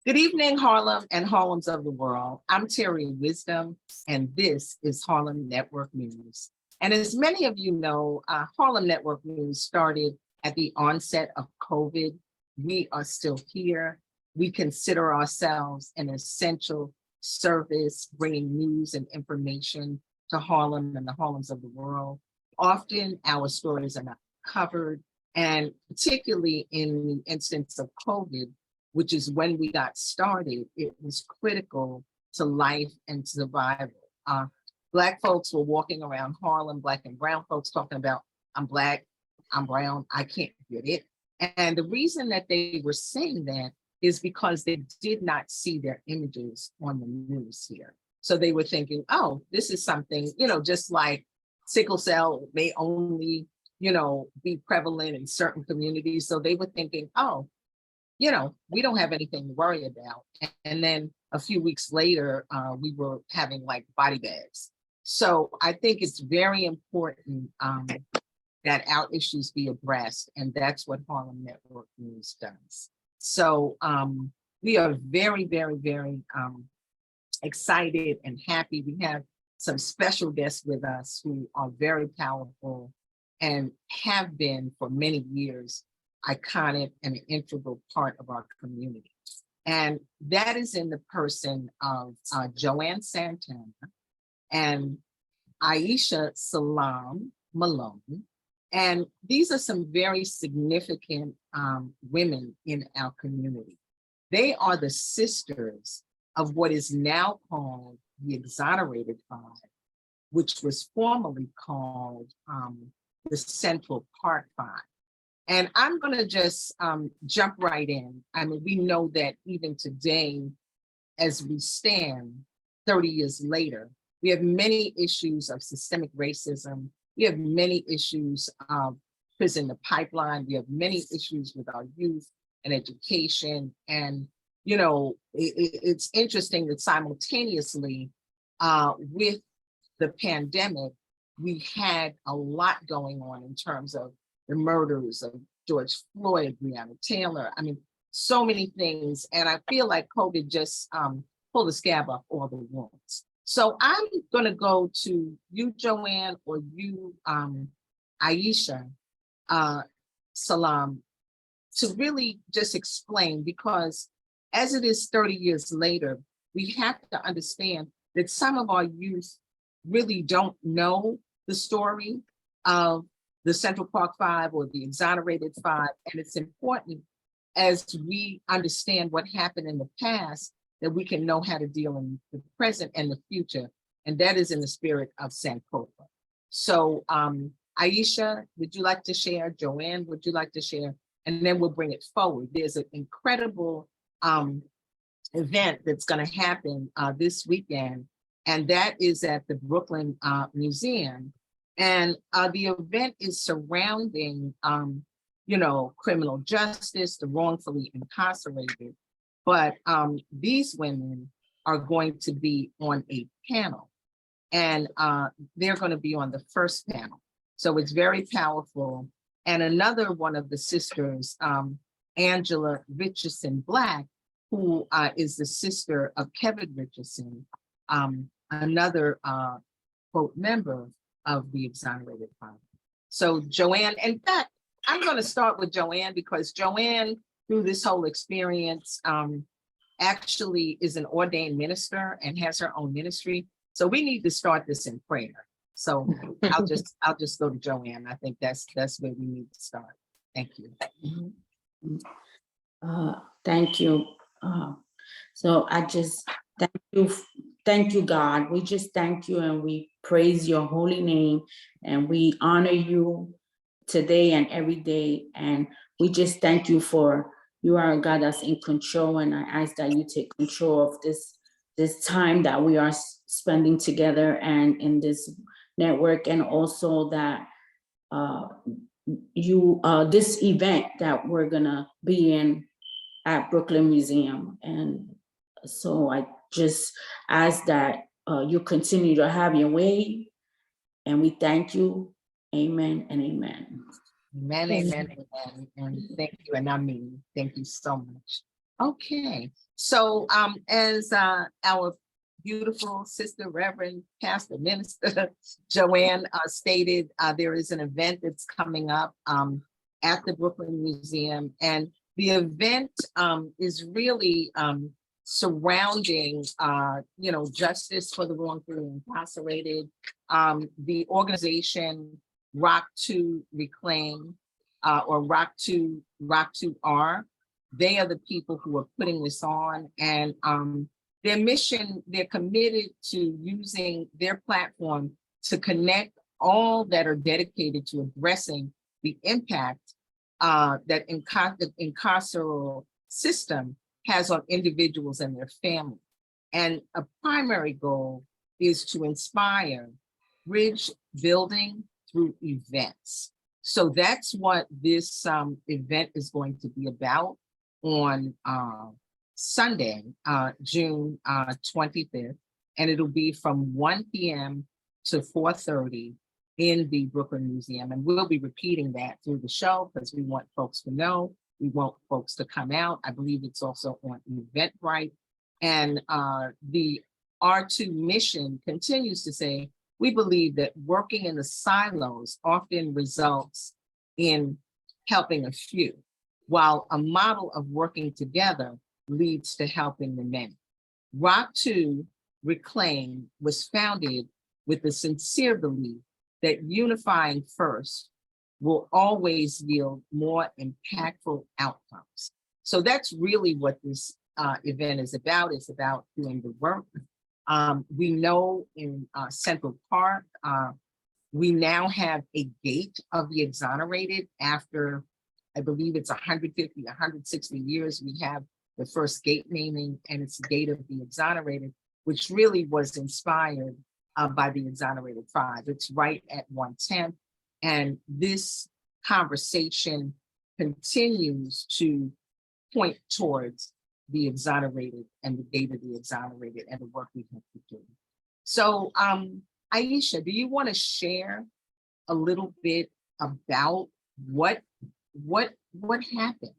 Good evening, Harlem and Harlems of the world. I'm Terri Wisdom, and this is Harlem Network News. And as many of you know, Harlem Network News started at the onset of COVID. We are still here. We consider ourselves an essential service, bringing news and information to Harlem and the Harlems of the world. Often our stories are not covered, and particularly in the instance of COVID, which is when we got started, it was critical to life and survival. Black folks were walking around Harlem, Black and brown folks talking about, I'm Black, I'm brown, I can't get it. And the reason that they were saying that is because they did not see their images on the news here. So they were thinking, oh, this is something, just like sickle cell may only, be prevalent in certain communities. So they were thinking, oh, we don't have anything to worry about. And then a few weeks later, we were having like body bags. So I think it's very important that our issues be addressed, and that's what Harlem Network News does. So we are very, very, very excited and happy. We have some special guests with us who are very powerful and have been for many years iconic and an integral part of our community. And that is in the person of Joann Santana and Aisha Salaam Malone. And these are some very significant women in our community. They are the sisters of what is now called the Exonerated Five, which was formerly called the Central Park Five. And I'm going to just jump right in. I mean, we know that even today, as we stand 30 years later, we have many issues of systemic racism. We have many issues of prison to pipeline. We have many issues with our youth and education. And, it's interesting that simultaneously with the pandemic, we had a lot going on in terms of the murders of George Floyd, Breonna Taylor. I mean, so many things. And I feel like COVID just pulled the scab off all the wounds. So I'm going to go to you, Joann, or you, Aisha Salaam, to really just explain, because as it is 30 years later, we have to understand that some of our youth really don't know the story of the Central Park Five or the Exonerated Five. And it's important as we understand what happened in the past that we can know how to deal in the present and the future. And that is in the spirit of Sankofa. So Aisha, would you like to share? Joann, would you like to share? And then we'll bring it forward. There's an incredible event that's going to happen this weekend. And that is at the Brooklyn Museum. And the event is surrounding, criminal justice, the wrongfully incarcerated. But these women are going to be on a panel, and they're going to be on the first panel. So it's very powerful. And another one of the sisters, Angela Richardson Black, who is the sister of Kevin Richardson, another quote member of the Exonerated Five. So Joann, in fact, I'm going to start with Joann because Joann, through this whole experience, actually is an ordained minister and has her own ministry. So we need to start this in prayer. So I'll just go to Joann. I think that's where we need to start. Thank you. Thank you. So I just thank you, God. We just thank you and we praise your holy name and we honor you today and every day. And we just thank you for you are a God that's in control. And I ask that you take control of this time that we are spending together and in this network, and also that this event that we're gonna be in at Brooklyn Museum. And so I just ask that you continue to have your way, and we thank you. Amen and amen. Amen, amen, amen. And thank you. And I mean, thank you so much. Okay, so as our beautiful sister, Reverend Pastor Minister Joann stated, there is an event that's coming up at the Brooklyn Museum, and the event is really surrounding justice for the wrongfully incarcerated. The organization Rock to Reclaim or Rock to R. They are the people who are putting this on, and their mission, they're committed to using their platform to connect all that are dedicated to addressing the impact that the incarceral system has on individuals and their family. And a primary goal is to inspire bridge building through events. So that's what this event is going to be about on Sunday, June 25th, and it'll be from 1 p.m. to 4:30 in the Brooklyn Museum. And we'll be repeating that through the show because we want folks to know, we want folks to come out. I believe it's also on Eventbrite. And the R2 mission continues to say, we believe that working in the silos often results in helping a few, while a model of working together leads to helping the many. Rock to Reclaim was founded with the sincere belief that unifying first will always yield more impactful outcomes. So that's really what this event is about. It's about doing the work. We know in Central Park, we now have a gate of the exonerated after, I believe it's 150, 160 years. We have the first gate naming, and it's the gate of the exonerated, which really was inspired by the exonerated tribe. It's right at 110th. And this conversation continues to point towards the exonerated and the gate of the exonerated and the work we have to do. So Aisha, do you want to share a little bit about what happened?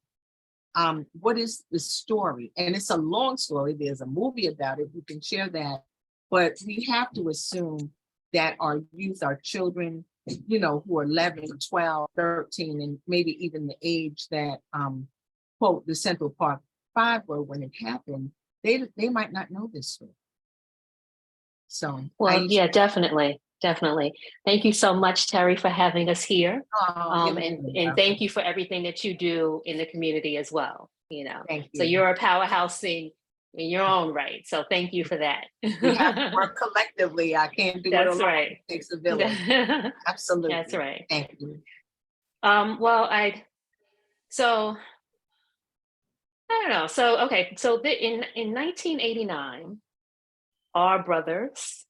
What is the story? And it's a long story. There's a movie about it. You can share that. But we have to assume that our youth, our children, who are 11, 12, 13, and maybe even the age that, quote, the Central Park 5 were when it happened, they might not know this story. So, well, Aisha. yeah, definitely. Thank you so much, Terry, for having us here. And thank you for everything that you do in the community as well. Thank you. So you're a powerhouse in your own right. So thank you for that. We have to work collectively. I can't do it alone. Right. It takes a village. Absolutely. That's right. Thank you. Well, so I don't know. So okay. So in 1989, our brothers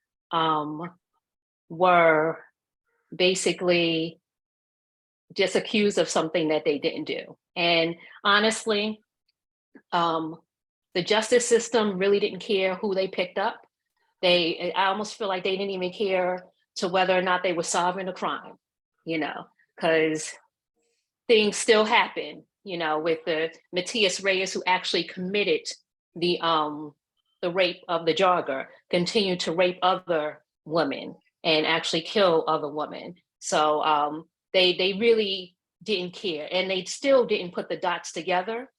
were basically just accused of something that they didn't do. And honestly, the justice system really didn't care who they picked up. I almost feel like they didn't even care to whether or not they were solving a crime, because things still happen, with the Matias Reyes, who actually committed the rape of the jogger, continued to rape other women and actually kill other women. So they really didn't care, and they still didn't put the dots together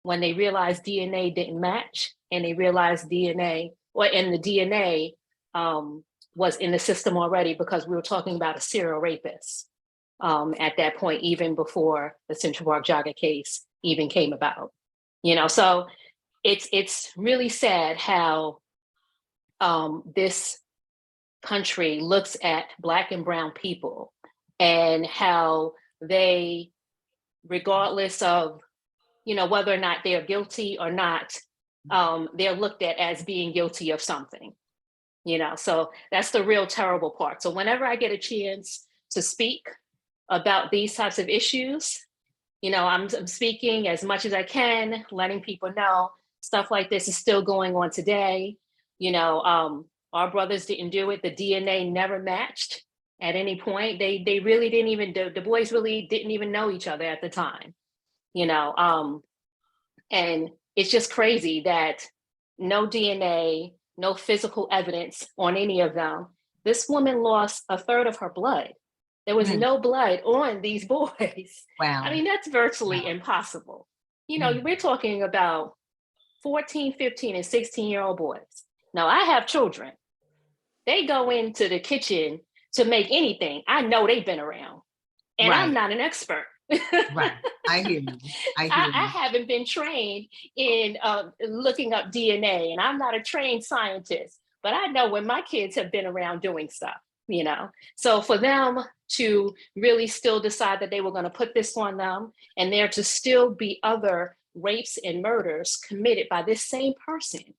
when they realized DNA didn't match, and they realized the DNA was in the system already, because we were talking about a serial rapist at that point, even before the Central Park jogger case even came about. So it's really sad how this country looks at Black and brown people, and how they, regardless of whether or not they're guilty or not, they're looked at as being guilty of something. So that's the real terrible part. So whenever I get a chance to speak about these types of issues, I'm speaking as much as I can, letting people know stuff like this is still going on today. Our brothers didn't do it. The DNA never matched at any point. They really didn't even, the boys really didn't even know each other at the time, and it's just crazy that no DNA, no physical evidence on any of them. This woman lost a third of her blood. There was no blood on these boys. Wow. I mean, that's virtually impossible. You know, we're talking about 14, 15, and 16-year-old boys. Now, I have children. They go into the kitchen to make anything. I know they've been around, and I'm not an expert. Right. I hear you. I haven't been trained in looking up DNA, and I'm not a trained scientist, but I know when my kids have been around doing stuff, you know. So for them to really still decide that they were going to put this on them, and there to still be other rapes and murders committed by this same person,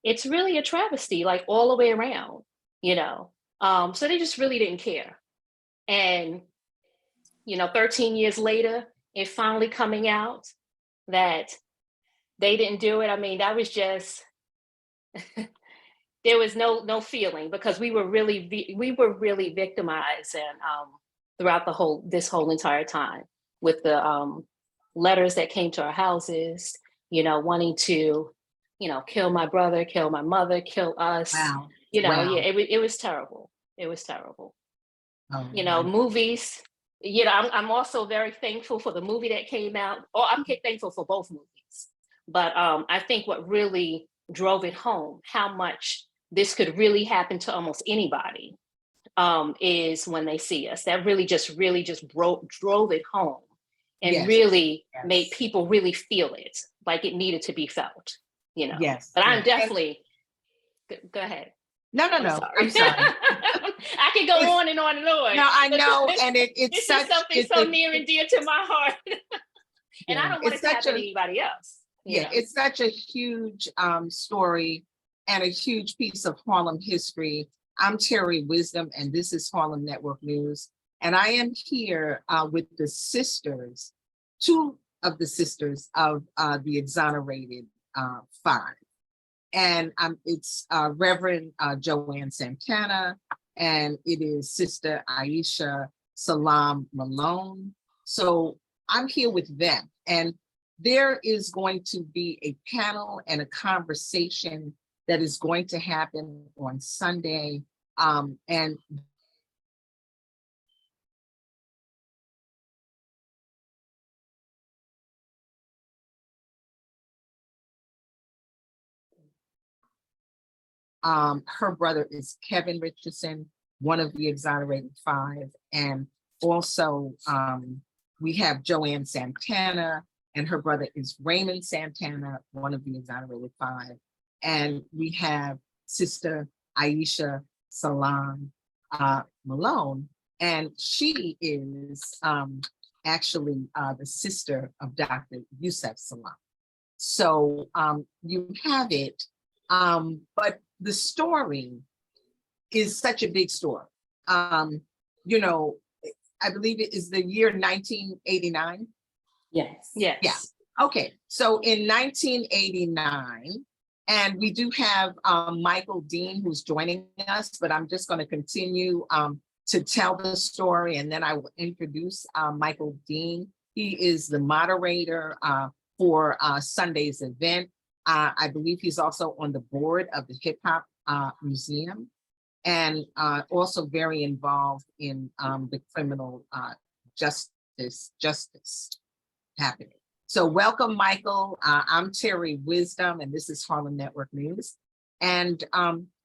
it's really a travesty, like all the way around, you know. So they just really didn't care. And, you know, 13 years later, it finally coming out that they didn't do it. I mean, that was just, there was no feeling, because we were really victimized, and throughout this whole entire time, with the letters that came to our houses, you know, wanting to, you know, kill my brother, kill my mother, kill us. Wow. You know, Wow. yeah, it was terrible. It was terrible. Oh, you know, movies. You know, I'm also very thankful for the movie that came out. Oh, I'm thankful for both movies. But I think what really drove it home, how much this could really happen to almost anybody, is when they see us. That really just drove it home, and really made people really feel it, like it needed to be felt, you know. But I'm definitely, go ahead. No. I'm sorry. I could go on and on and on. No, I know, and it's this is something so near and dear to my heart, and I don't want it to happen to anybody else. Yeah, it's such a huge story and a huge piece of Harlem history. I'm Terri Wisdom, and this is Harlem Network News, and I am here with the sisters, two of the sisters of the Exonerated Five. And it's Reverend Joann Santana, and it is Sister Aisha Salaam Malone. So I'm here with them, and there is going to be a panel and a conversation that is going to happen on Sunday. And her brother is Kevin Richardson, one of the Exonerated Five. And also we have Joann Santana, and her brother is Raymond Santana, one of the Exonerated Five. And we have Sister Aisha Salaam Malone, and she is actually the sister of Dr. Yusef Salaam. So you have it, but the story is such a big story. You know, I believe it is the year 1989. Yes. Yes. Yeah. Okay. So in 1989, and we do have Michael Dean who's joining us, but I'm just going to continue to tell the story, and then I will introduce Michael Dean. He is the moderator for Sunday's event. I believe he's also on the board of the Hip Hop Museum, and also very involved in the criminal justice happening. So welcome, Michael. I'm Terri Wisdom, and this is Harlem Network News. And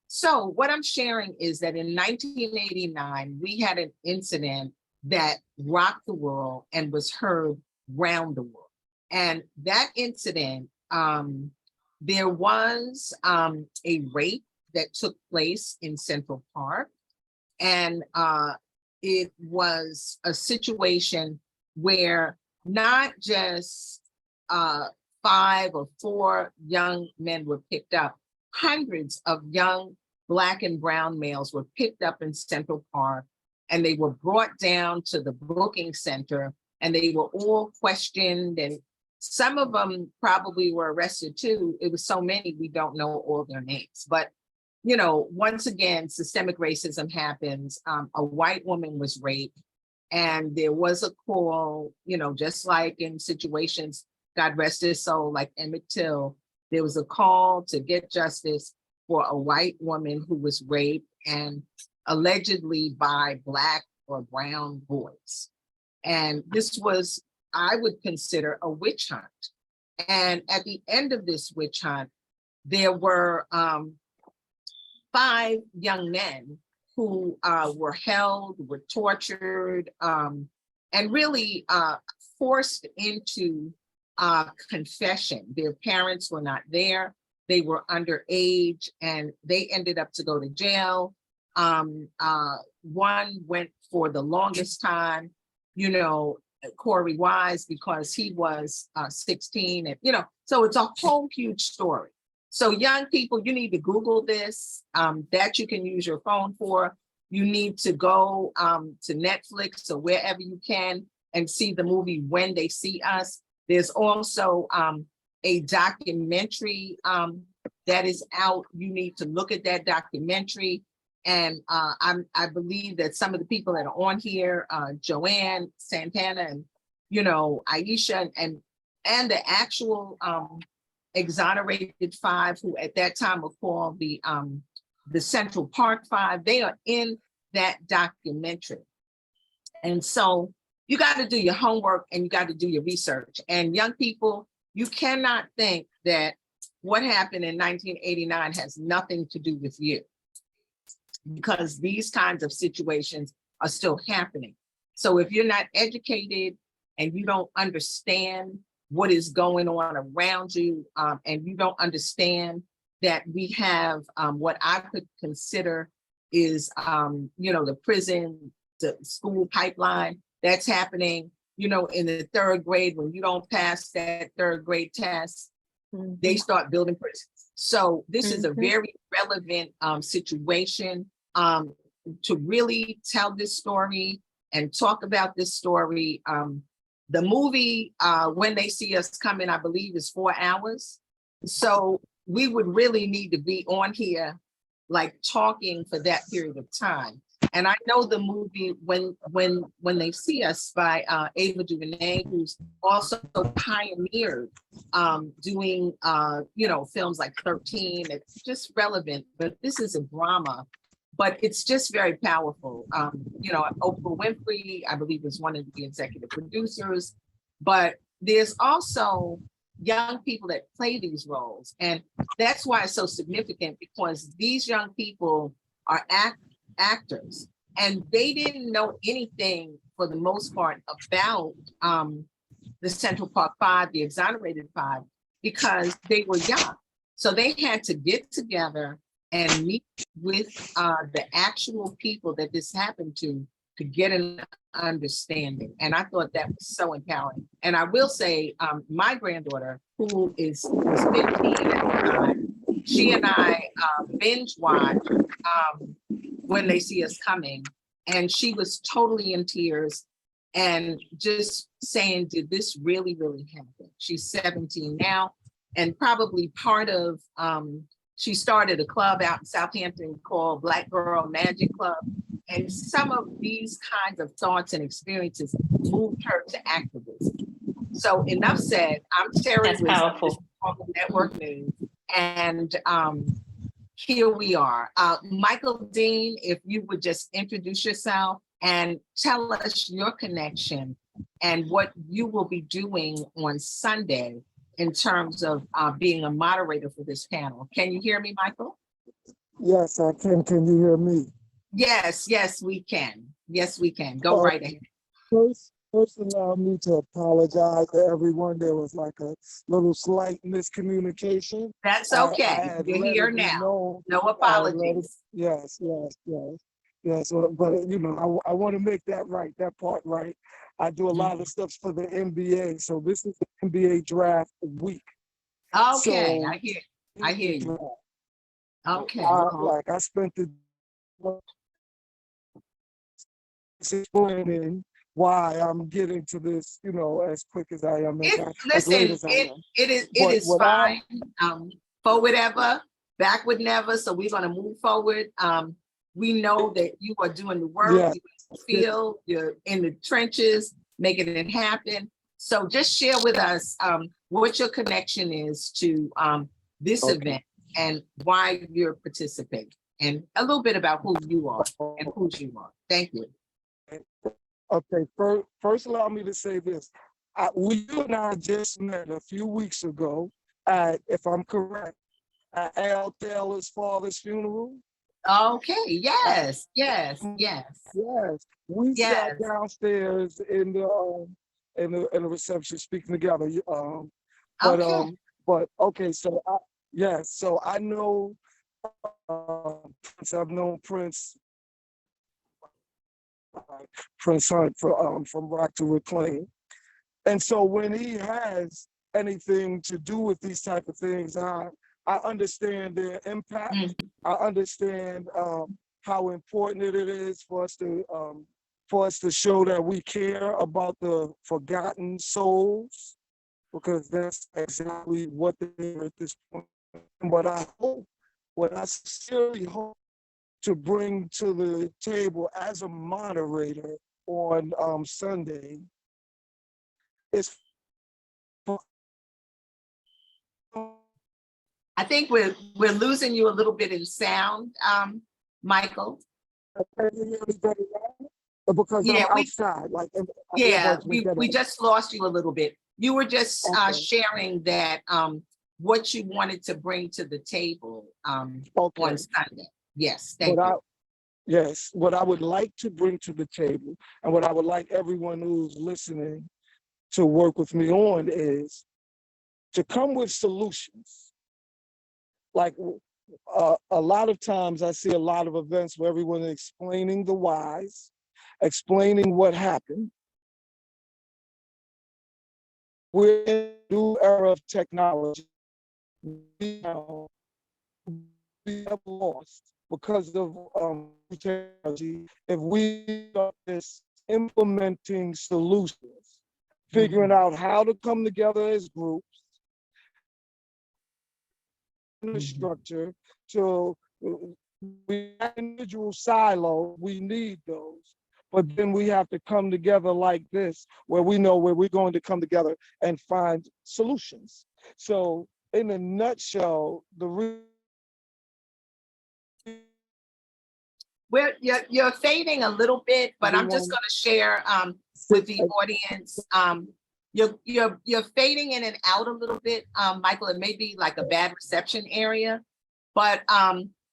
so what I'm sharing is that in 1989, we had an incident that rocked the world and was heard round the world. And that incident, there was a rape that took place in Central Park. And it was a situation where not just 5 or 4 young men were picked up, hundreds of young Black and brown males were picked up in Central Park, and they were brought down to the booking center, and they were all questioned, and some of them probably were arrested too. It was so many, we don't know all their names. But, you know, once again, systemic racism happens. A white woman was raped, and there was a call, you know, just like in situations God rest his soul, like Emmett Till, there was a call to get justice for a white woman who was raped and allegedly by Black or brown boys. And this was, I would consider, a witch hunt. And at the end of this witch hunt, there were 5 young men who were held, were tortured, and really forced into confession. Their parents were not there. They were underage, and they ended up to go to jail. One went for the longest time, you know, Corey Wise, because he was 16, and you know, so it's a whole huge story. So young people, you need to Google this, that you can use your phone for. You need to go to Netflix or wherever you can and see the movie When They See Us. There's also a documentary that is out. You need to look at that documentary. And I believe that some of the people that are on here, Joann Santana and, you know, Aisha and the actual Exonerated 5, who at that time were called the Central Park 5, they are in that documentary. And so you got to do your homework and you got to do your research. And young people, you cannot think that what happened in 1989 has nothing to do with you, because these kinds of situations are still happening. So if you're not educated and you don't understand what is going on around you, and you don't understand that we have what I could consider is, you know, the prison, the school pipeline that's happening, you know, in the 3rd grade. When you don't pass that 3rd grade test, they start building prisons. So this is a very relevant situation to really tell this story and talk about this story. The movie, When They See Us Coming, I believe is 4 hours. So we would really need to be on here, like talking for that period of time. And I know the movie When They See Us by Ava DuVernay, who's also pioneered doing you know, films like 13. It's just relevant, but this is a drama, but it's just very powerful. You know, Oprah Winfrey, I believe, is one of the executive producers, but there's also young people that play these roles. And that's why it's so significant, because these young people are actors, and they didn't know anything for the most part about the Central Park 5, the Exonerated 5, because they were young. So they had to get together and meet with the actual people that this happened to get an understanding. And I thought that was so empowering. And I will say, my granddaughter, who was 15 at the time, she and I binge watched When They See Us Coming, and she was totally in tears and just saying, did this really, really happen? She's 17 now, and probably part of, she started a club out in Southampton called Black Girl Magic Club. And some of these kinds of thoughts and experiences moved her to activism. So enough said. I'm Terri Wisdom, powerful. Harlem Network News, and here we are. Michael Dean, if you would just introduce yourself and tell us your connection and what you will be doing on Sunday in terms of being a moderator for this panel. Can you hear me, Michael? Yes, I can. Can you hear me? Yes, we can. Yes, we can. Go right ahead. First, allow me to apologize to everyone. There was like a little slight miscommunication. That's okay. You're here now. No apologies. Yes. But you know, I want to make that right, that part right. I do a lot of stuff for the NBA, so this is the NBA draft week. Okay, So, I hear you. Okay. Like I spent the explaining why I'm getting to this, you know, as quick as I am. Listen, it is fine. Forward ever, backward never. So we're gonna move forward. We know that you are doing the work. Yeah. You're in the field, you're in the trenches, making it happen. So just share with us what your connection is to this Okay. event and why you're participating, and a little bit about who you are and whose you are. Thank you. Okay, first allow me to say this. You and I just met a few weeks ago at, if I'm correct, at Al Taylor's father's funeral. Okay, yes, yes, yes, Yes, we sat yes. downstairs in the reception speaking together. But Okay, but okay, so yes, so I know Prince. I've known Prince Hunt from Rock to Reclaim. And so when he has anything to do with these type of things, I understand their impact. Mm. I understand how important it is for us to show that we care about the forgotten souls, because that's exactly what they are at this point. But what I sincerely hope to bring to the table as a moderator on Sunday is for I think we're losing you a little bit in sound, Michael. because I'm Yeah, outside, like and my yeah, earbuds were we dead. just lost you a little bit. You were just Okay. sharing that what you wanted to bring to the table Okay. on Sunday. Yes, thank What you. yes, what I would like to bring to the table, and what I would like everyone who's listening to work with me on, is to come with solutions. Like a lot of times I see a lot of events where everyone is explaining the whys, explaining what happened. We're in a new era of technology. We have lost because of technology. If we are this implementing solutions, figuring out how to come together as groups, in a structure, so we have individual silos, we need those. But then we have to come together like this, where we know where we're going to come together and find solutions. So in a nutshell, You're fading a little bit, but I'm just everyone going to share with the audience. You're fading in and out a little bit, Michael. It may be like a bad reception area, but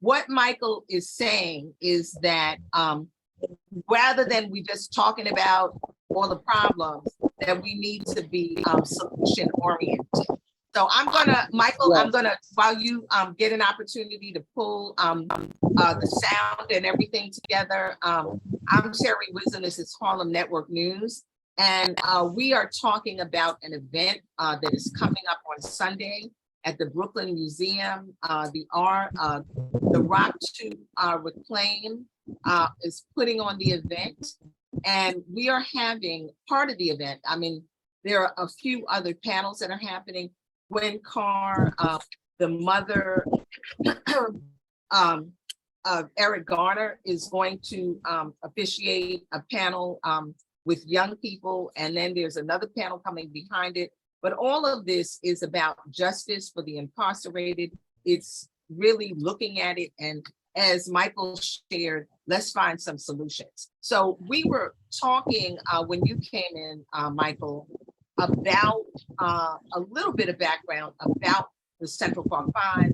what Michael is saying is that rather than we just talking about all the problems, that we need to be solution oriented. So Michael, I'm gonna, while you get an opportunity to pull the sound and everything together, I'm Terri Wisdom. This is Harlem Network News, and we are talking about an event that is coming up on Sunday at the Brooklyn Museum. The Rock to Reclaim is putting on the event, and we are having part of the event. I mean, there are a few other panels that are happening. Gwen Carr, the mother of Eric Garner, is going to officiate a panel with young people, and then there's another panel coming behind it. But all of this is about justice for the incarcerated. It's really looking at it, and as Michael shared, let's find some solutions. So we were talking when you came in, Michael, about a little bit of background about the Central Park Five,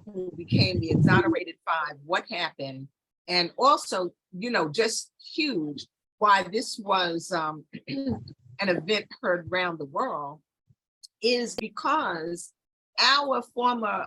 who became the Exonerated Five, what happened, and also, just huge, why this was an event heard around the world, is because our former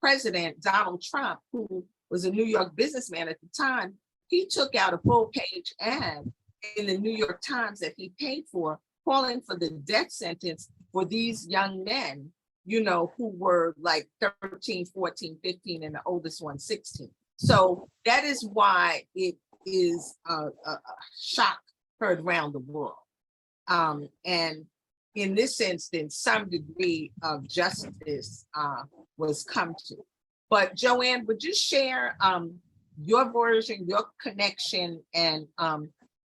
president, Donald Trump, who was a New York businessman at the time, he took out a full-page ad in the New York Times that he paid for, calling for the death sentence for these young men, who were like 13, 14, 15, and the oldest one, 16. So that is why it is a shock heard around the world. And in this instance, some degree of justice was come to. But Joann, would you share your version, your connection, and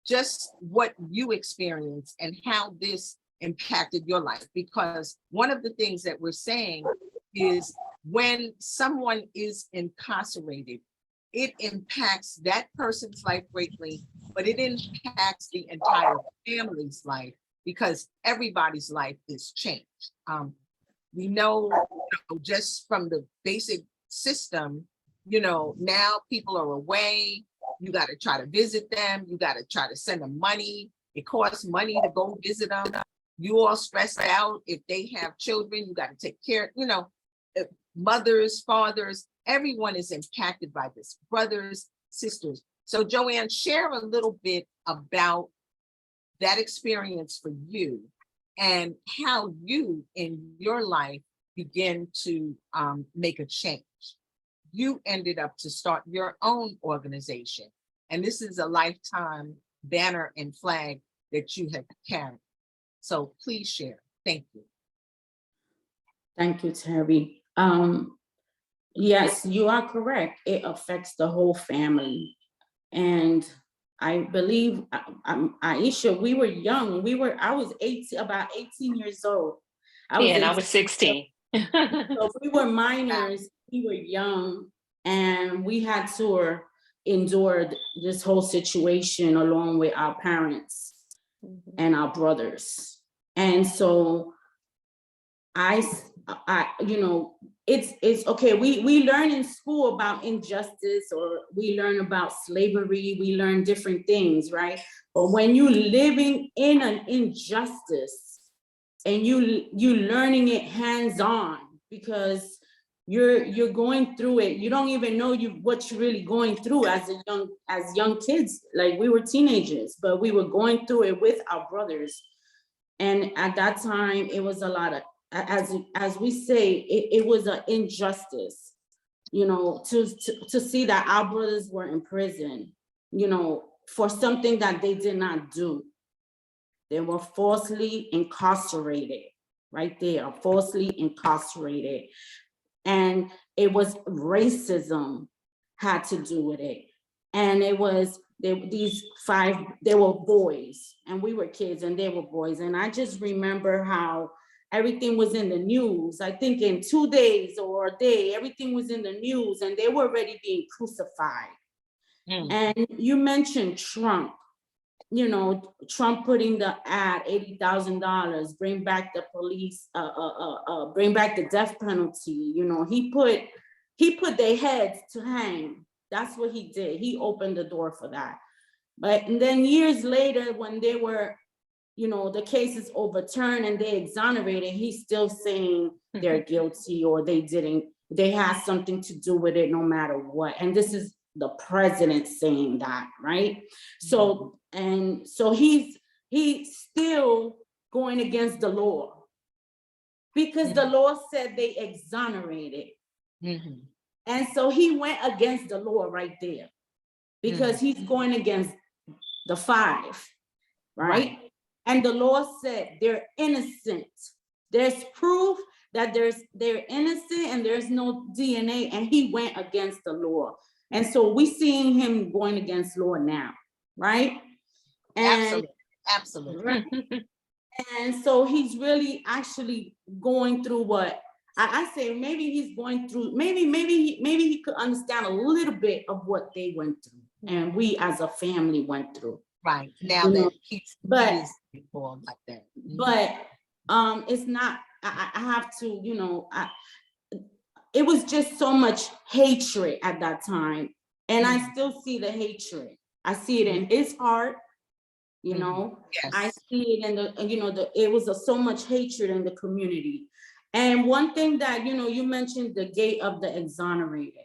just what you experienced and how this impacted your life? Because one of the things that we're saying is when someone is incarcerated, it impacts that person's life greatly, but it impacts the entire family's life because everybody's life is changed. We know, just from the basic system, now people are away. You got to try to visit them. You got to try to send them money. It costs money to go visit them. You all stressed out. If they have children, you got to take care, mothers, fathers, everyone is impacted by this, brothers, sisters. So Joann, share a little bit about that experience for you and how you in your life begin to make a change. You ended up to start your own organization, and this is a lifetime banner and flag that you have carried. So please share. Thank you. Thank you, Terry. Yes, you are correct. It affects the whole family. And I believe, Aisha, we were young. I was 18, about 18 years old. And I was 16. So we were minors, we were young, and we had to endure this whole situation along with our parents and our brothers. And so it's okay. We learn in school about injustice, or we learn about slavery, we learn different things, right? But when you're living in an injustice and you learning it hands-on, because you're going through it, you don't even know what you're really going through as young kids. Like, we were teenagers, but we were going through it with our brothers. And at that time, it was a lot of, as we say, it was an injustice, to see that our brothers were in prison, for something that they did not do. They were falsely incarcerated, right there, falsely incarcerated. And it was racism had to do with it. And it was, they were boys, and we were kids, and they were boys. And I just remember how everything was in the news. I think in 2 days or a day, everything was in the news, and they were already being crucified. And you mentioned Trump, Trump putting the ad, $80,000, bring back the police, bring back the death penalty. He put their heads to hang. That's what he did. He opened the door for that. But and then years later, when they were, the case is overturned and they exonerated, he's still saying they're guilty, or they had something to do with it no matter what. And this is the president saying that, right? So, and so he's still going against the law, because the law said they exonerated. And so he went against the law right there, because he's going against the 5, right? And the law said they're innocent. There's proof that they're innocent, and there's no DNA, and he went against the law. And so we seeing him going against law now, right? And Absolutely. right? And so he's really actually going through what I say, maybe he's going through, maybe he could understand a little bit of what they went through, and we as a family went through. Right. Now that he is informed like that. But it's not, I have to, it was just so much hatred at that time. And I still see the hatred. I see it in his heart, Yes. I see it in the, it was so much hatred in the community. And one thing that, you mentioned the gate of the exonerated.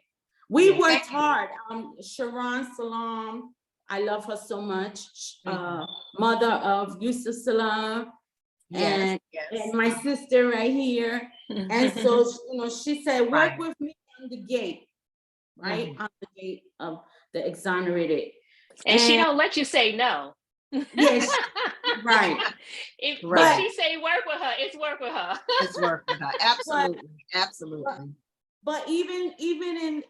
We worked hard. Joann Salaam, I love her so much. Mother of Aisha Salaam, and my sister right here. And so, she said, work with me on the gate, right? On the gate of the exonerated. And she don't let you say no. Yes, right. If she say work with her, it's work with her. It's work with her. Absolutely. But even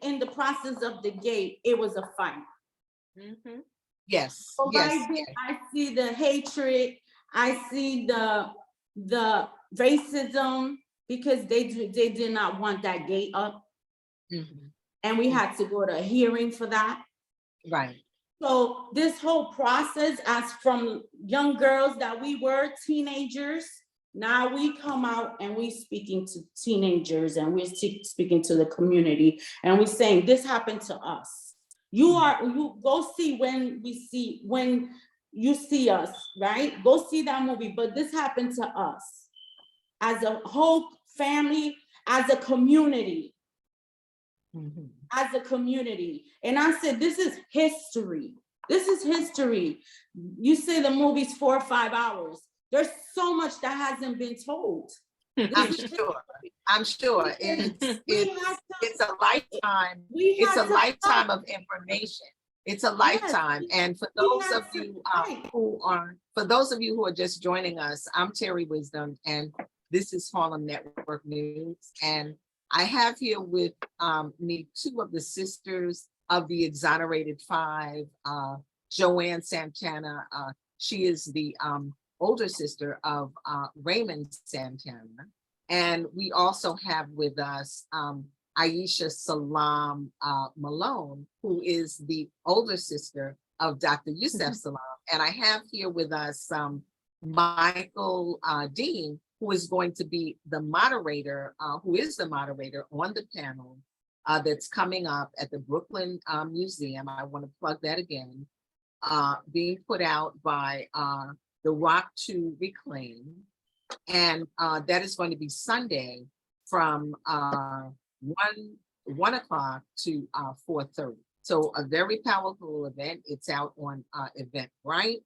in the process of the gate, it was a fight. Yes. So I see the hatred. I see the the racism, because they did not want that gate up, Mhm. and we had to go to a hearing for that. Right. So this whole process, as from young girls that we were, teenagers, now we come out and we speaking to teenagers, and we're speaking to the community, and we're saying this happened to us. You go see when you see us, right? Go see that movie, but this happened to us as a whole family, as a community. Mhm. As a community. And I said, this is history. This is history. You say the movie's 4 or 5 hours. There's so much that hasn't been told. I'm sure. I'm sure. It's a lifetime. It's a lifetime of information. It's a lifetime. And for those of you who are just joining us, I'm Terri Wisdom, and this is Harlem Network News. And I have here with me two of the sisters of the Exonerated Five, Joann Santana. She is the older sister of Raymond Santana. And we also have with us Aisha Salaam Malone, who is the older sister of Dr. Yusef Salaam. And I have here with us Michael Dean, who is going to be the moderator, who is the moderator on the panel that's coming up at the Brooklyn Museum. I want to plug that again, being put out by the Rock to Reclaim. And that is going to be Sunday from 1 o'clock to 4:30. So a very powerful event. It's out on Eventbrite.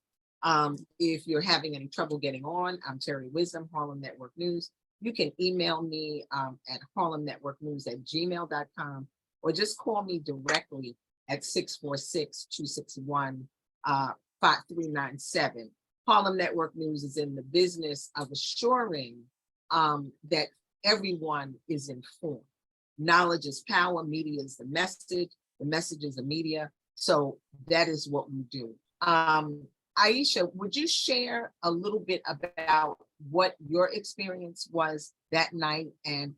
If you're having any trouble getting on, I'm Terri Wisdom, Harlem Network News. You can email me at harlemnetworknews@gmail.com, or just call me directly at 646-261-5397. Harlem Network News is in the business of assuring that everyone is informed. Knowledge is power, media is the message is the media. So that is what we do. Aisha, would you share a little bit about what your experience was that night, and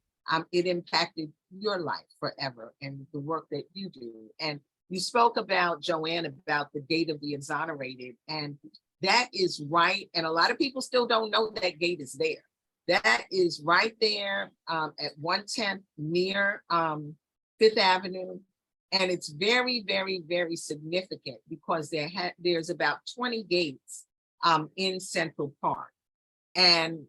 it impacted your life forever and the work that you do? And you spoke about, Joann, about the gate of the exonerated, and that is right. And a lot of people still don't know that gate is there. That is right there at 110 near 5th Avenue. And it's very, very, very significant because there's about 20 gates in Central Park. And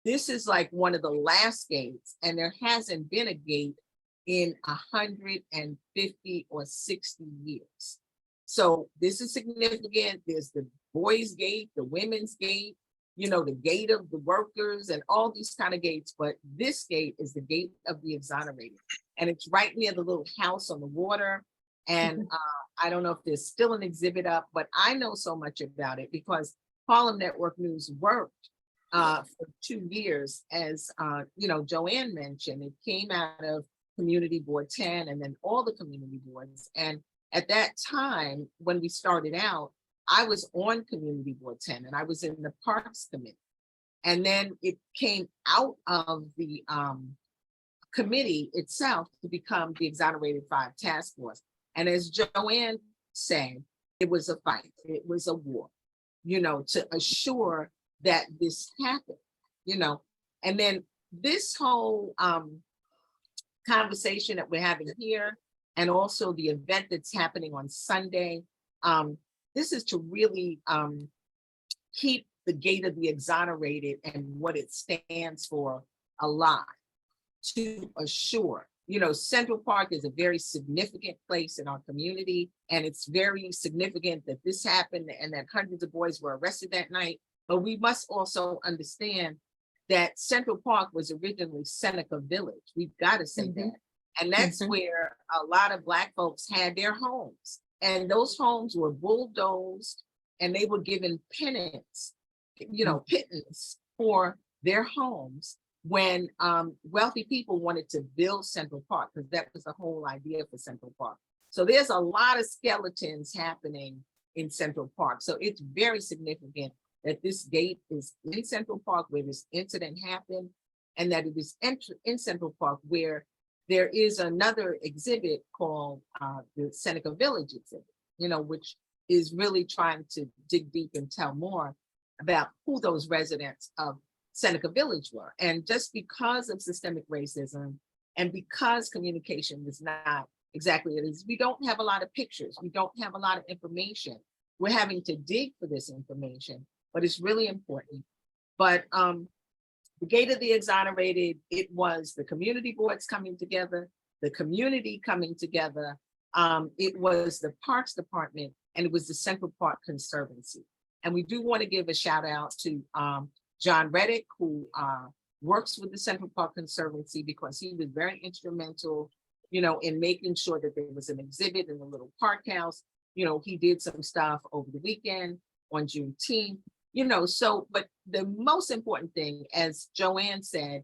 this is like one of the last gates, and there hasn't been a gate in 150 or 60 years. So this is significant. There's the boys' gate, the women's gate, the gate of the workers, and all these kind of gates. But this gate is the gate of the exonerated. And it's right near the little house on the water. And I don't know if there's still an exhibit up, but I know so much about it because Harlem Network News worked for 2 years. As Joann mentioned, it came out of Community Board 10 and then all the community boards. And at that time, when we started out, I was on Community Board 10 and I was in the Parks Committee. And then it came out of the committee itself to become the Exonerated Five Task Force. And as Joann said, it was a fight, it was a war, to assure that this happened, And then this whole conversation that we're having here, and also the event that's happening on Sunday, this is to really keep the gate of the exonerated and what it stands for alive, to assure. Central Park is a very significant place in our community, and it's very significant that this happened and that hundreds of boys were arrested that night. But we must also understand that Central Park was originally Seneca Village. We've got to say that. And that's where a lot of Black folks had their homes. And those homes were bulldozed, and they were given pittance for their homes when wealthy people wanted to build Central Park, because that was the whole idea for Central Park. So there's a lot of skeletons happening in Central Park. So it's very significant that this gate is in Central Park where this incident happened, and that it is in Central Park where there is another exhibit called the Seneca Village exhibit, which is really trying to dig deep and tell more about who those residents of Seneca Village were. And just because of systemic racism and because communication was not exactly it is, we don't have a lot of pictures. We don't have a lot of information. We're having to dig for this information, but it's really important. But the Gate of the Exonerated, it was the community boards coming together, the community coming together. It was the Parks Department, and it was the Central Park Conservancy. And we do want to give a shout out to John Reddick, who works with the Central Park Conservancy, because he was very instrumental, in making sure that there was an exhibit in the little park house. He did some stuff over the weekend on Juneteenth, but the most important thing, as Joann said,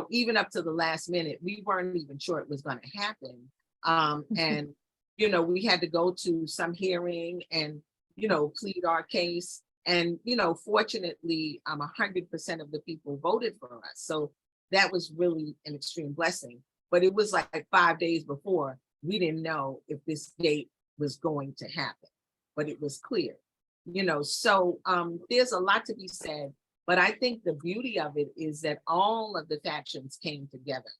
even up to the last minute, we weren't even sure it was going to happen. And, we had to go to some hearing and, plead our case. And, fortunately, 100% of the people voted for us. So that was really an extreme blessing. But it was like 5 days before, we didn't know if this gate was going to happen, but it was clear, so there's a lot to be said. But I think the beauty of it is that all of the factions came together.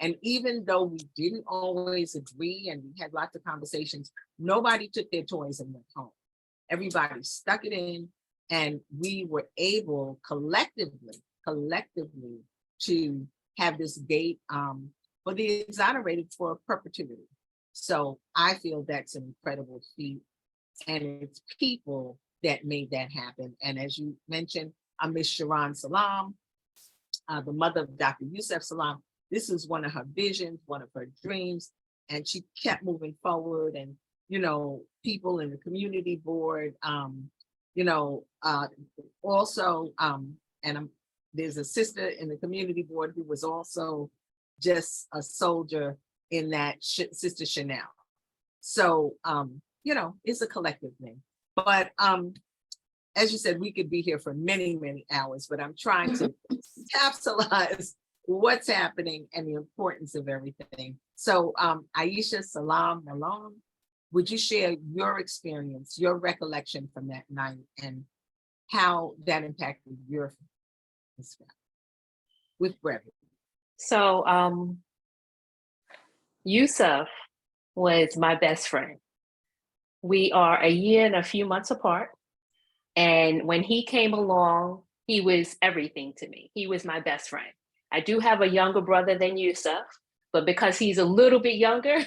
And even though we didn't always agree and we had lots of conversations, nobody took their toys and went home. Everybody stuck it in, and we were able collectively to have this gate for the exonerated for perpetuity. So I feel that's an incredible feat, and it's people that made that happen. And as you mentioned, Miss Joann Salaam, the mother of Dr. Yusef Salaam. This is one of her visions, one of her dreams, and she kept moving forward. And people in the community board, also, and there's a sister in the community board who was also just a soldier in that, Sister Chanel. So, it's a collective thing. But as you said, we could be here for many, many hours, but I'm trying to capsulize what's happening and the importance of everything. So Aisha Salaam Malone, would you share your experience, your recollection from that night, and how that impacted your family with brevity? So Yusef was my best friend. We are a year and a few months apart. And when he came along, he was everything to me. He was my best friend. I do have a younger brother than Yusef, but because he's a little bit younger,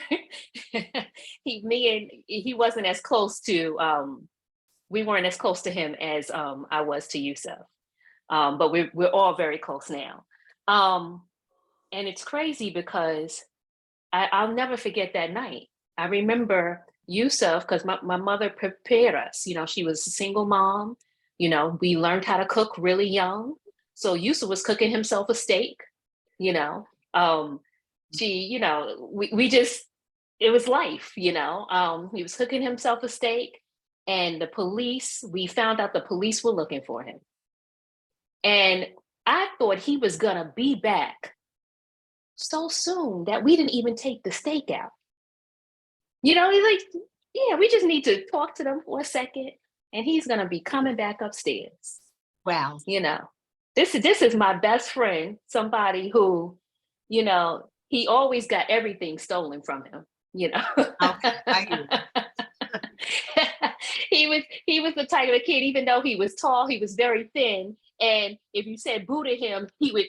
he wasn't as close to, we weren't as close to him as I was to Yusef. But we're all very close now. And it's crazy because I'll never forget that night. I remember Yusef, because my mother prepared us. She was a single mom. We learned how to cook really young. So Yusef was cooking himself a steak. We just, it was life. He was cooking himself a steak, and we found out the police were looking for him. And I thought he was gonna be back so soon that we didn't even take the steak out. He's like, yeah, we just need to talk to them for a second, and he's gonna be coming back upstairs. Wow. This is my best friend, somebody who, he always got everything stolen from him. Okay, I hear you. He was the type of kid, even though he was tall, he was very thin. And if you said boo to him, he would,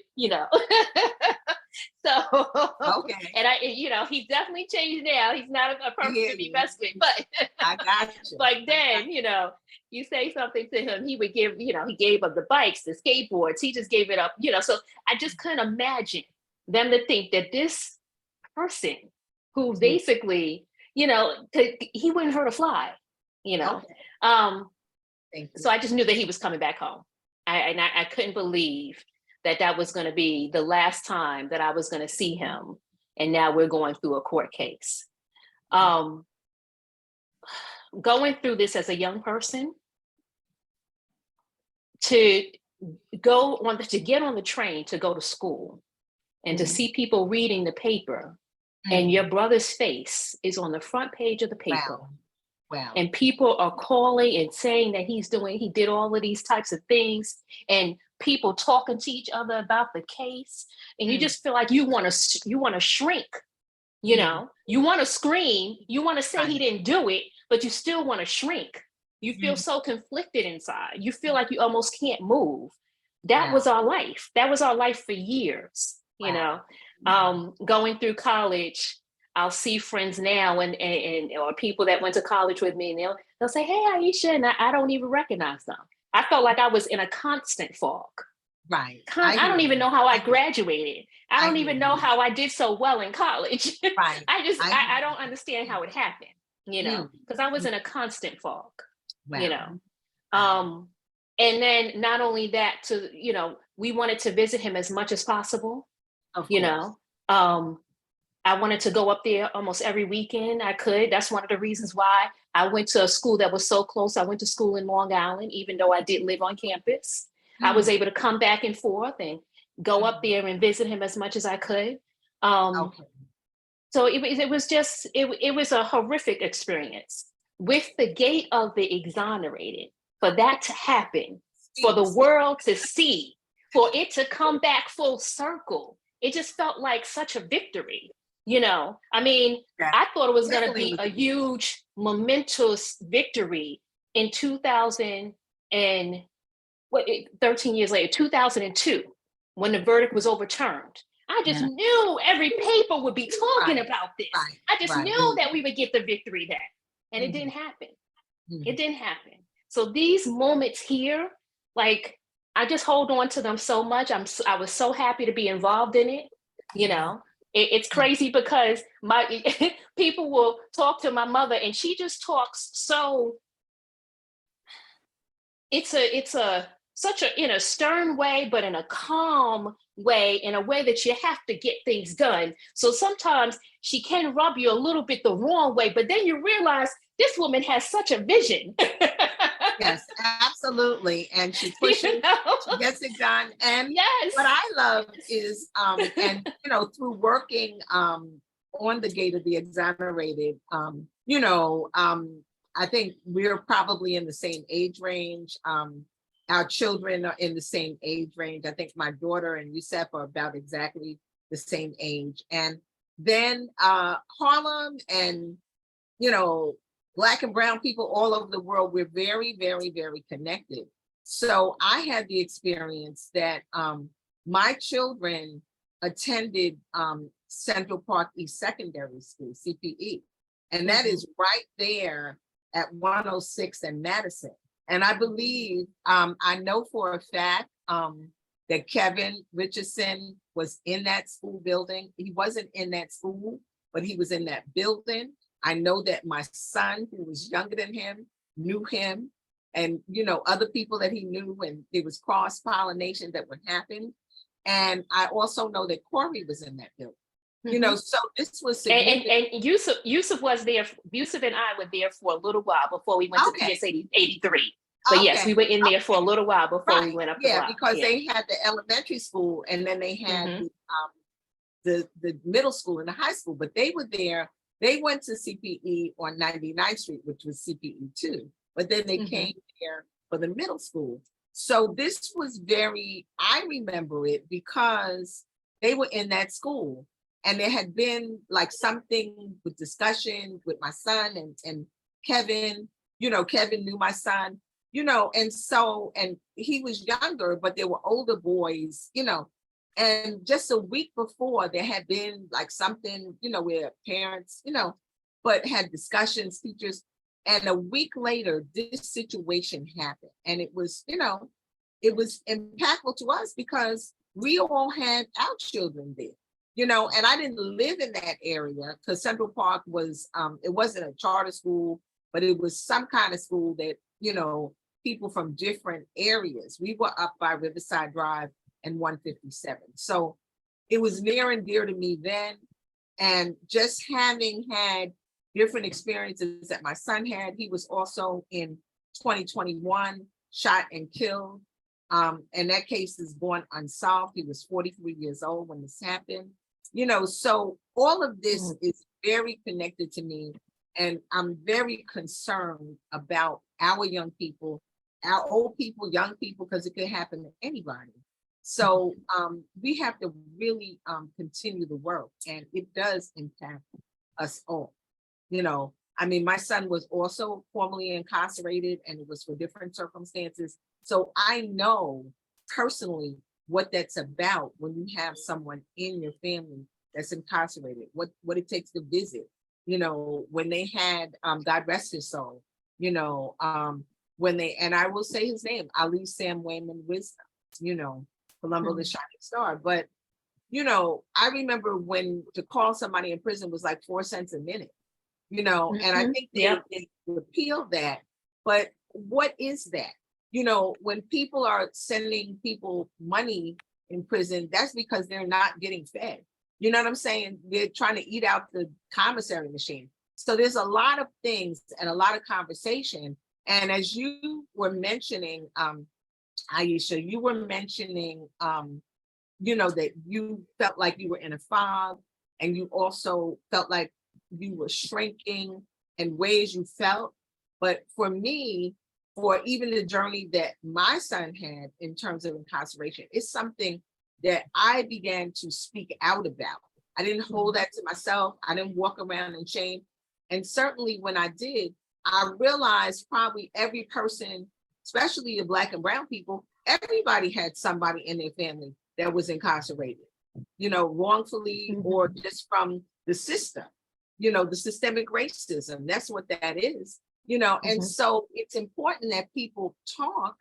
So, okay. And he's definitely changed now. He's not a person to be messed with, but I got you. Like then, you say something to him, he would give, he gave up the bikes, the skateboards, he just gave it up, so I just couldn't imagine them to think that this person who basically, he wouldn't hurt a fly, Okay. So I just knew that he was coming back home. I couldn't believe that was going to be the last time that I was going to see him. And now we're going through a court case. Going through this as a young person, to get on the train to go to school and to see people reading the paper and your brother's face is on the front page of the paper. Wow. And people are calling and saying that he did all of these types of things, and people talking to each other about the case. And you just feel like you want to shrink, you know, you want to scream, you want to say he didn't do it, but you still want to shrink. You feel so conflicted inside. You feel like you almost can't move. That was our life. That was our life for years, you know. Going through college, I'll see friends now and or people that went to college with me, and they'll say, "Hey, Aisha," and I don't even recognize them. I felt like I was in a constant fog. Right. I don't even know how I graduated. I don't even know how I did so well in college. Right. I don't understand how it happened, you know, because I was in a constant fog, you know. And then not only that, you know, we wanted to visit him as much as possible, you know. I wanted to go up there almost every weekend I could. That's one of the reasons why I went to a school that was so close. I went to school in Long Island, even though I didn't live on campus. I was able to come back and forth and go up there and visit him as much as I could. So it was a horrific experience. With the gate of the exonerated, for that to happen, for the world to see, for it to come back full circle, it just felt like such a victory. You know, I mean, I thought it was going to be a huge, momentous victory in 2000 and 13 years later, 2002, when the verdict was overturned. I just knew every paper would be talking about this. I just knew that we would get the victory there, and it didn't happen. It didn't happen. So these moments here, like, I just hold on to them so much. I was so happy to be involved in it, you know. It's crazy because my people will talk to my mother and she just talks so, it's such a, in a stern way, but in a calm way, in a way that you have to get things done. So sometimes she can rub you a little bit the wrong way, but then you realize this woman has such a vision. Yes, absolutely. And she pushes, You know? she gets it done. And Yes. what I love is, and, you know, through working on the gate of the exonerated, you know, I think we're probably in the same age range. Our children are in the same age range. I think my daughter and Yusef are about exactly the same age. And then Harlem and, you know, Black and brown people all over the world, we're very, very, very connected. So I had the experience that my children attended Central Park East Secondary School, CPE. And that is right there at 106 and Madison. And I believe, I know for a fact that Kevin Richardson was in that school building. He wasn't in that school, but he was in that building. I know that my son, who was younger than him, knew him, and, you know, other people that he knew, and there was cross-pollination that would happen. And I also know that Corey was in that building. You know, so this was significant. And Yusuf was there. Yusuf and I were there for a little while before we went to PS 83. But yes, we were in there for a little while before we went up the block. Because they had the elementary school and then they had the middle school and the high school, but they were there. They went to CPE on 99th Street, which was CPE 2, but then they came there for the middle school. So this was I remember it because they were in that school and there had been like something with discussion with my son and Kevin, you know, Kevin knew my son, you know, and he was younger, but there were older boys, you know. And just a week before, there had been like something, you know, where parents, you know, but had discussions, teachers. And a week later, this situation happened. And it was, you know, it was impactful to us because we all had our children there, you know, and I didn't live in that area because Central Park was, it wasn't a charter school, but it was some kind of school that, you know, people from different areas. We were up by Riverside Drive and 157. So it was near and dear to me then. And just having had different experiences that my son had, he was also in 2021 shot and killed. And that case is going unsolved. He was 43 years old when this happened. So all of this is very connected to me. And I'm very concerned about our young people, our old people, young people, because it could happen to anybody. So we have to really continue the work, and it does impact us all. My son was also formerly incarcerated, and it was for different circumstances. So I know personally what that's about when you have someone in your family that's incarcerated, what it takes to visit, when they had, God rest his soul, and I will say his name, Ali Sam Wayman Wisdom, Columbo the Shining Star. But, I remember when to call somebody in prison was like 4 cents a minute, and I think they repealed that. But what is that? When people are sending people money in prison, that's because they're not getting fed. You know what I'm saying? They're trying to eat out the commissary machine. So there's a lot of things and a lot of conversation. And as you were mentioning, Aisha, you were mentioning, that you felt like you were in a fog, and you also felt like you were shrinking in ways you felt. But for me, for even the journey that my son had in terms of incarceration, it's something that I began to speak out about. I didn't hold that to myself. I didn't walk around in shame. And certainly when I did, I realized probably every person, especially the Black and brown people, everybody had somebody in their family that was incarcerated, wrongfully or just from the system, the systemic racism. That's what that is, and so it's important that people talk,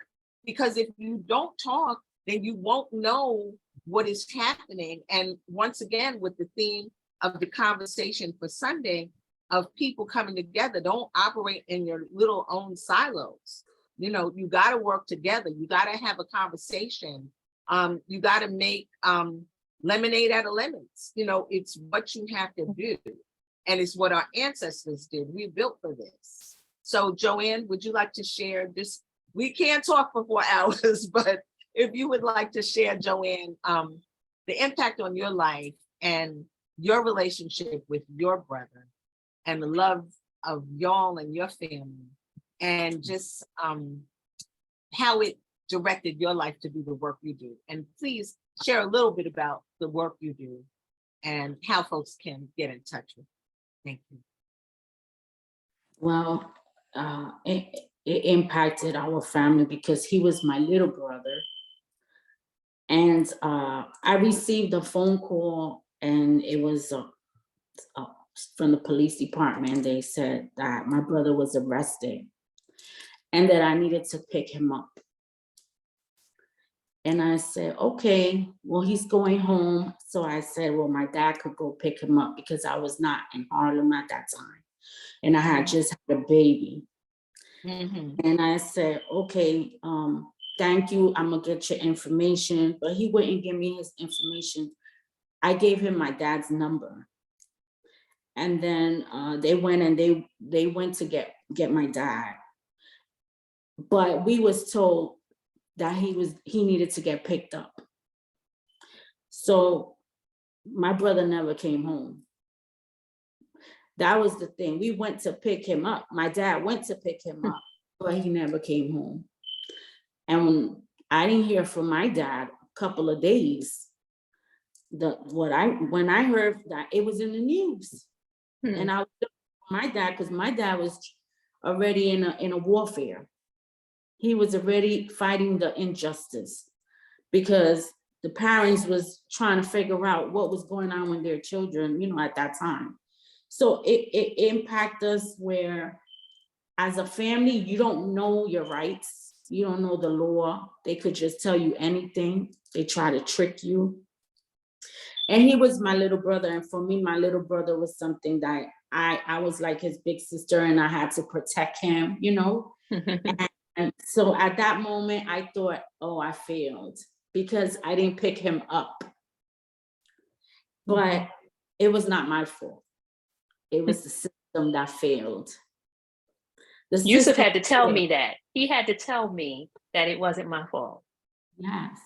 because if you don't talk, then you won't know what is happening. And once again, with the theme of the conversation for Sunday of people coming together, don't operate in your little own silos. You got to work together. You got to have a conversation. You got to make lemonade out of lemons. It's what you have to do. And it's what our ancestors did. We built for this. So Joann, would you like to share this? We can't talk for 4 hours, but if you would like to share, Joann, the impact on your life and your relationship with your brother and the love of y'all and your family, and just how it directed your life to do the work you do. And please share a little bit about the work you do and how folks can get in touch with you. Thank you. Well, it impacted our family because he was my little brother. And I received a phone call, and it was from the police department. They said that my brother was arrested and that I needed to pick him up. And I said, okay, well, he's going home. So I said, well, my dad could go pick him up because I was not in Harlem at that time. And I had just had a baby. And I said, okay, thank you. I'm gonna get your information. But he wouldn't give me his information. I gave him my dad's number. And then they went and they went to get my dad. But we was told that he needed to get picked up. So my brother never came home. That was the thing. We went to pick him up. My dad went to pick him up, but he never came home. And I didn't hear from my dad a couple of days. When I heard that it was in the news, and I was my dad, because my dad was already in a warfare. He was already fighting the injustice because the parents was trying to figure out what was going on with their children, at that time. So it impacted us where, as a family, you don't know your rights. You don't know the law. They could just tell you anything. They try to trick you. And he was my little brother. And for me, my little brother was something that I was like his big sister, and I had to protect him, And so at that moment, I thought, oh, I failed because I didn't pick him up. But it was not my fault. It was the system that failed. Yusuf had to tell me that. He had to tell me that it wasn't my fault. Yes.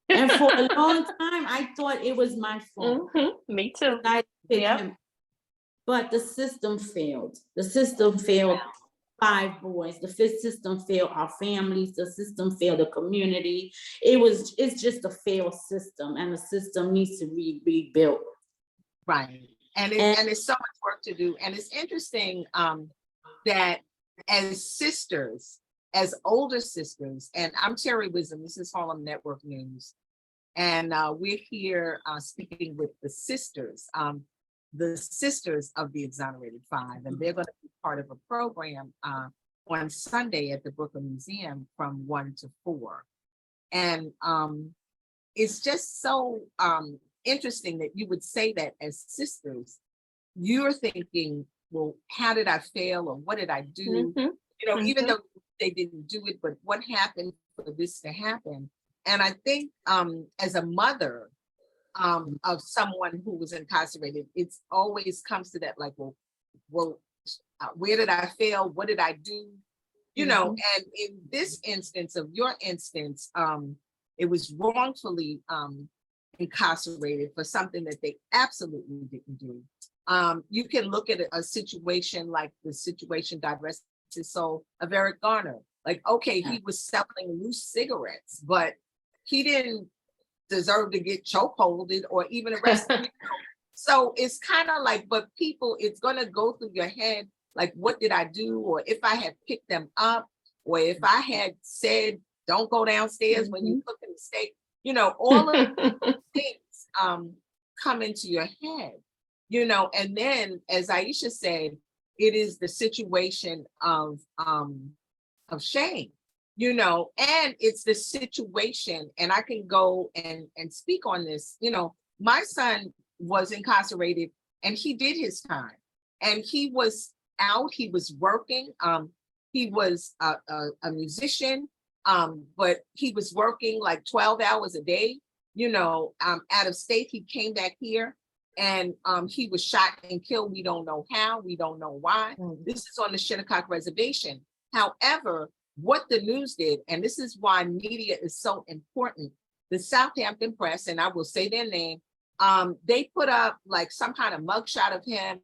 And for a long time, I thought it was my fault. Me too. I picked Yep. him. But the system failed. The system failed 5 boys. The system failed our families. The system failed the community. It's just a failed system, and the system needs to be rebuilt. Right. And it's so much work to do. And it's interesting that as sisters, as older sisters, and I'm Terri Wisdom, this is Harlem Network News. And we're here speaking with the sisters of the Exonerated Five, and they're going to be part of a program on Sunday at the Brooklyn Museum from 1 to 4. And it's just so interesting that you would say that as sisters, you're thinking, well, how did I fail, or what did I do? Even though they didn't do it, but what happened for this to happen? And I think as a mother of someone who was incarcerated, it's always comes to that, like, well, where did I fail? What did I do? And in this instance of your instance, it was wrongfully incarcerated for something that they absolutely didn't do. You can look at a situation like the situation, God rest his soul, of Eric Garner. Like, okay, he was selling loose cigarettes, but he didn't deserve to get chokeholded or even arrested. So it's kind of like, but people, it's going to go through your head, like, what did I do? Or if I had picked them up, or if I had said, don't go downstairs when you cook a steak, all of things come into your head, and then, as Aisha said, it is the situation of shame, and it's the situation, and I can go and speak on this. My son was incarcerated and he did his time, and he was out, he was working, he was a musician, but he was working like 12 hours a day, out of state. He came back here, and he was shot and killed. We don't know how, we don't know why. This is on the Shinnecock Reservation. However, what the news did, and this is why media is so important, the Southampton Press, and I will say their name, they put up like some kind of mugshot of him,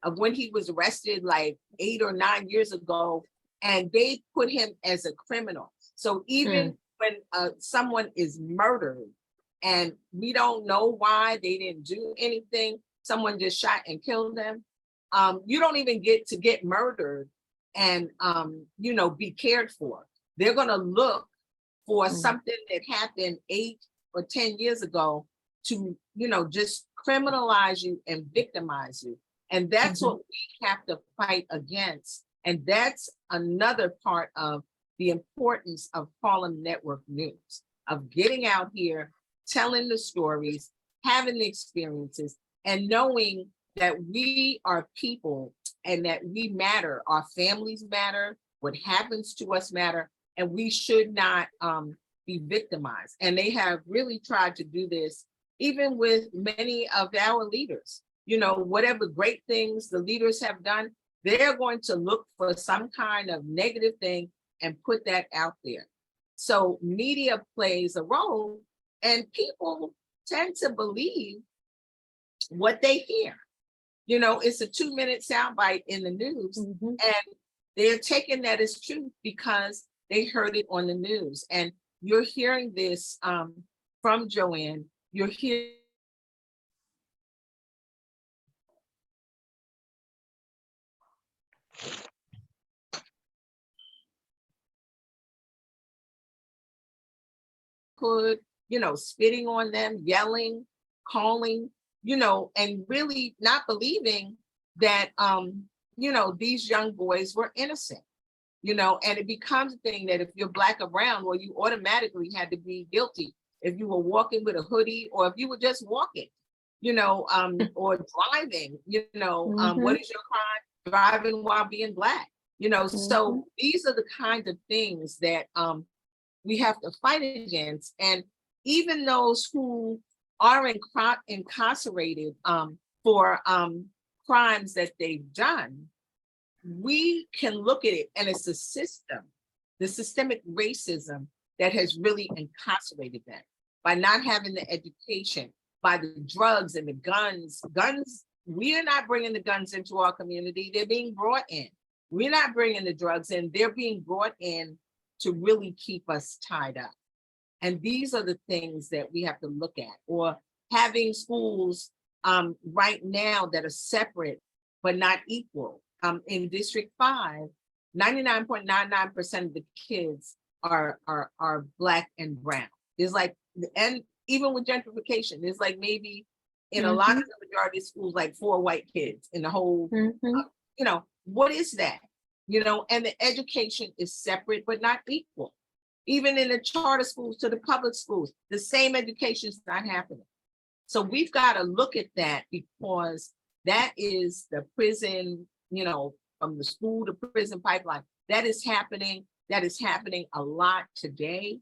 of when he was arrested like 8 or 9 years ago, and they put him as a criminal. So even when someone is murdered and we don't know why, they didn't do anything, someone just shot and killed them, you don't even get to get murdered and be cared for. They're going to look for something that happened 8 or 10 years ago to just criminalize you and victimize you. And that's what we have to fight against. And that's another part of the importance of Harlem Network News, of getting out here, telling the stories, having the experiences, and knowing that we are people and that we matter. Our families matter. What happens to us matter. And we should not be victimized. And they have really tried to do this, even with many of our leaders. Whatever great things the leaders have done, they're going to look for some kind of negative thing and put that out there. So media plays a role, and people tend to believe what they hear. It's a 2-minute soundbite in the news, and they're taking that as truth because they heard it on the news. And you're hearing this from Joann. You're hearing spitting on them, yelling, calling, and really not believing that, these young boys were innocent, and it becomes a thing that if you're Black or brown, well, you automatically had to be guilty if you were walking with a hoodie, or if you were just walking, or driving, what is your crime? Driving while being Black, so these are the kinds of things that we have to fight against. And even those who are incarcerated for crimes that they've done, we can look at it, and it's a system, the systemic racism that has really incarcerated them by not having the education, by the drugs and the guns. We're not bringing the guns into our community. They're being brought in. We're not bringing the drugs in. They're being brought in to really keep us tied up. And these are the things that we have to look at. Or having schools right now that are separate but not equal. In District 5, 99.99% of the kids are Black and brown. There's like, and even with gentrification, there's like maybe in a lot of the majority of schools, like 4 white kids in the whole, you know, what is that? You know, and the education is separate but not equal. Even in the charter schools to the public schools, the same education is not happening. So we've got to look at that, because that is the prison, you know, from the school to prison pipeline. That is happening. That is happening a lot today.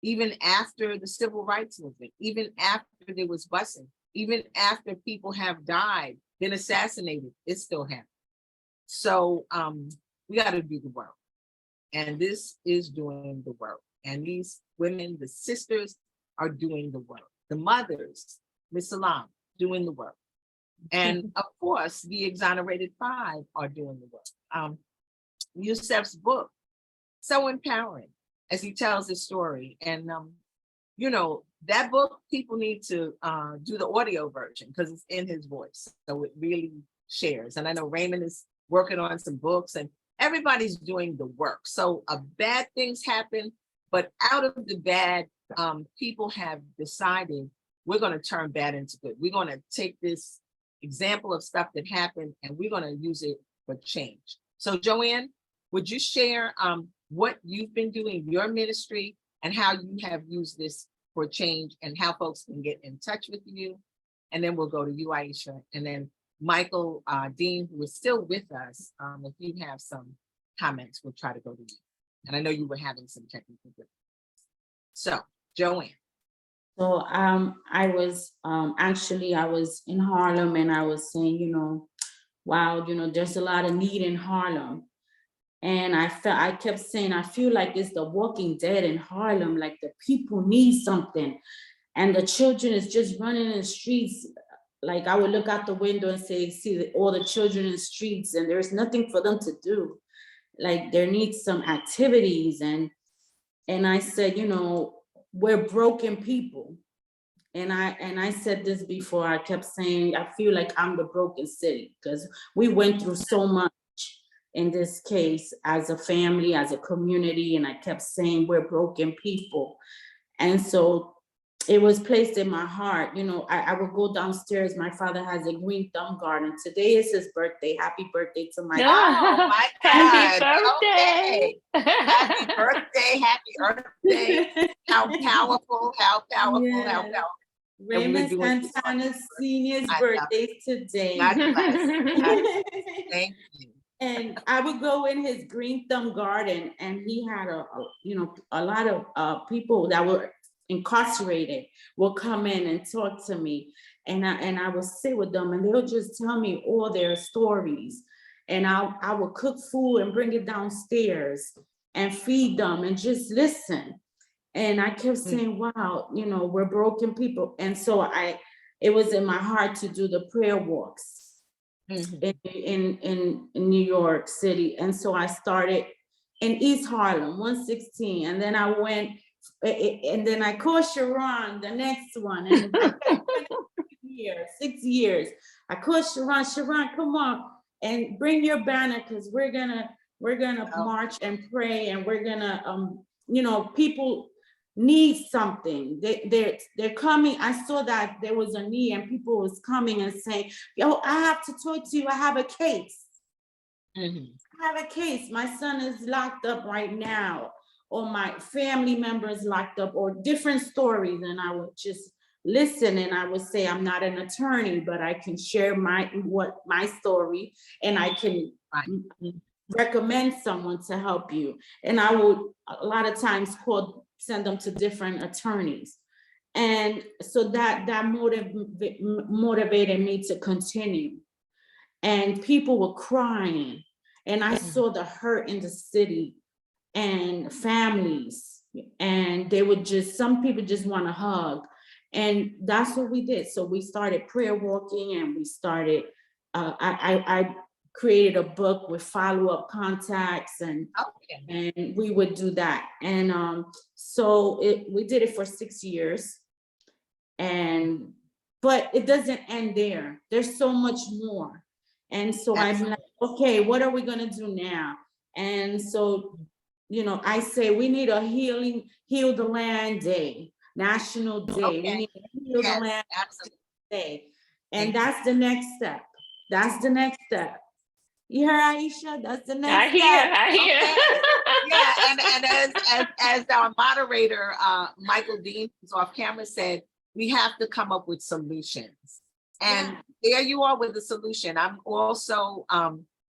Even after the civil rights movement, even after there was busing, even after people have died, been assassinated, it's still happening. So we got to do the work. And this is doing the work. And these women, the sisters, are doing the work. The mothers, Ms. Salaam, doing the work. And of course, the Exonerated 5 are doing the work. Yusef's book, so empowering as he tells his story. And, you know, that book, people need to do the audio version because it's in his voice. So it really shares. And I know Raymond is working on some books and everybody's doing the work. So bad things happen, but out of the bad, people have decided we're going to turn bad into good. We're going to take this example of stuff that happened and we're going to use it for change. So Joann, would you share what you've been doing, your ministry, and how you have used this for change and how folks can get in touch with you? And then we'll go to you, Aisha, and then Michael Dean, who is still with us. If you have some comments, we'll try to go to you. And I know you were having some technical difficulties. So, Joann. So I was I was in Harlem and I was saying, you know, wow, you know, there's a lot of need in Harlem. And I kept saying, I feel like it's the Walking Dead in Harlem, like the people need something. And the children is just running in the streets. Like I would look out the window and say, see all the children in the streets and there's nothing for them to do. Like there needs some activities. And I said, you know, we're broken people. And I said this before, I kept saying, I feel like I'm the broken city because we went through so much in this case as a family, as a community. And I kept saying, we're broken people. And so it was placed in my heart. You know, I would go downstairs. My father has a green thumb garden. Today is his birthday. Happy birthday to my Oh my God. Happy birthday. Okay. Happy birthday. Happy Earth Day. How powerful, how powerful, Yes. how powerful. Raymond Santana's senior's birthday today. God bless. Thank you. And I would go in his green thumb garden and he had a lot of people that were incarcerated will come in and talk to me. And I would sit with them and they'll just tell me all their stories. And I would cook food and bring it downstairs and feed them and just listen. And I kept saying, wow, you know, we're broken people. And so it was in my heart to do the prayer walks in New York City. And so I started in East Harlem, 116. And then I went, and then I called Sharon, the next one. And 6 years. I called Sharon, come on and bring your banner because we're gonna march and pray and we're gonna you know, people need something. They're coming. I saw that there was a need and people was coming and saying, yo, I have to talk to you. I have a case. I have a case. My son is locked up right now, or my family members locked up, or different stories. And I would just listen and I would say, I'm not an attorney, but I can share my story and I can recommend someone to help you. And I would a lot of times send them to different attorneys. And so that motivated me to continue. And people were crying and I saw the hurt in the city. and families. And they would just, some people just want to hug. And that's what we did. So we started prayer walking, and we started, I created a book with follow-up contacts, and Okay. and we would do that. And so we did it for 6 years. And but it doesn't end there. There's so much more. And so I'm like, okay, what are we gonna do now? And so, you know, I say we need a heal the land day, national day. We Okay. need to heal the Yes, land absolutely. day. And that's the next step. That's the next step. You hear, Aisha? That's the next step. I hear. Okay. Yeah, and as our moderator, Michael Dean, who's off camera, said, we have to come up with solutions. And there you are with the solution. I'm also,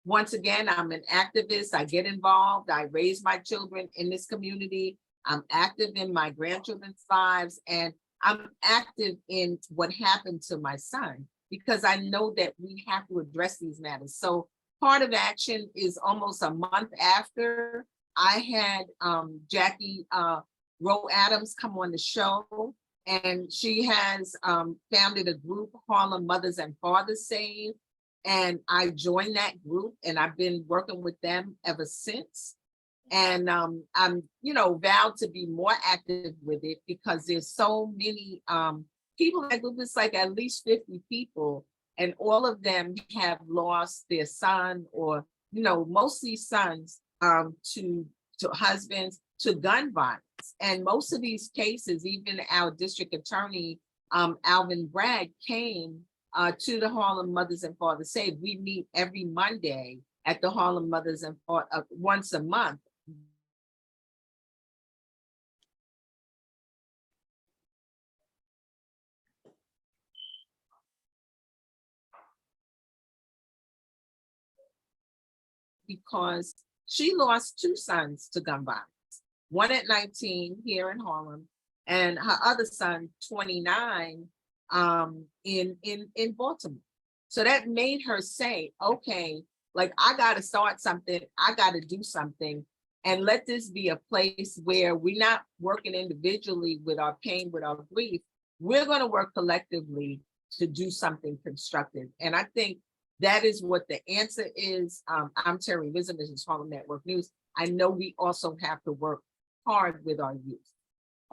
once again, I'm an activist. I get involved. I raise my children in this community. I'm active in my grandchildren's lives, and I'm active in what happened to my son, because I know that we have to address these matters. So part of action is almost a month after I had Jackie Rowe Adams come on the show, and she has founded a group, Harlem Mothers and Fathers Save. And I joined that group, and I've been working with them ever since. And I'm, vowed to be more active with it, because there's so many people in that group. It's like at least 50 people, and all of them have lost their son, or, mostly sons, to husbands, to gun violence. And most of these cases, even our district attorney, Alvin Bragg, came to the Harlem Mothers and Fathers Save. We meet every Monday at the Harlem Mothers and Fathers, once a month. Because she lost 2 sons to gun violence, one at 19 here in Harlem, and her other son, 29, in Baltimore. So that made her say, okay, like, I got to start something. I got to do something, and let this be a place where we're not working individually with our pain, with our grief. We're going to work collectively to do something constructive. And I think that is what the answer is. I'm Terri Wisdom. This is Harlem Network News. I know we also have to work hard with our youth,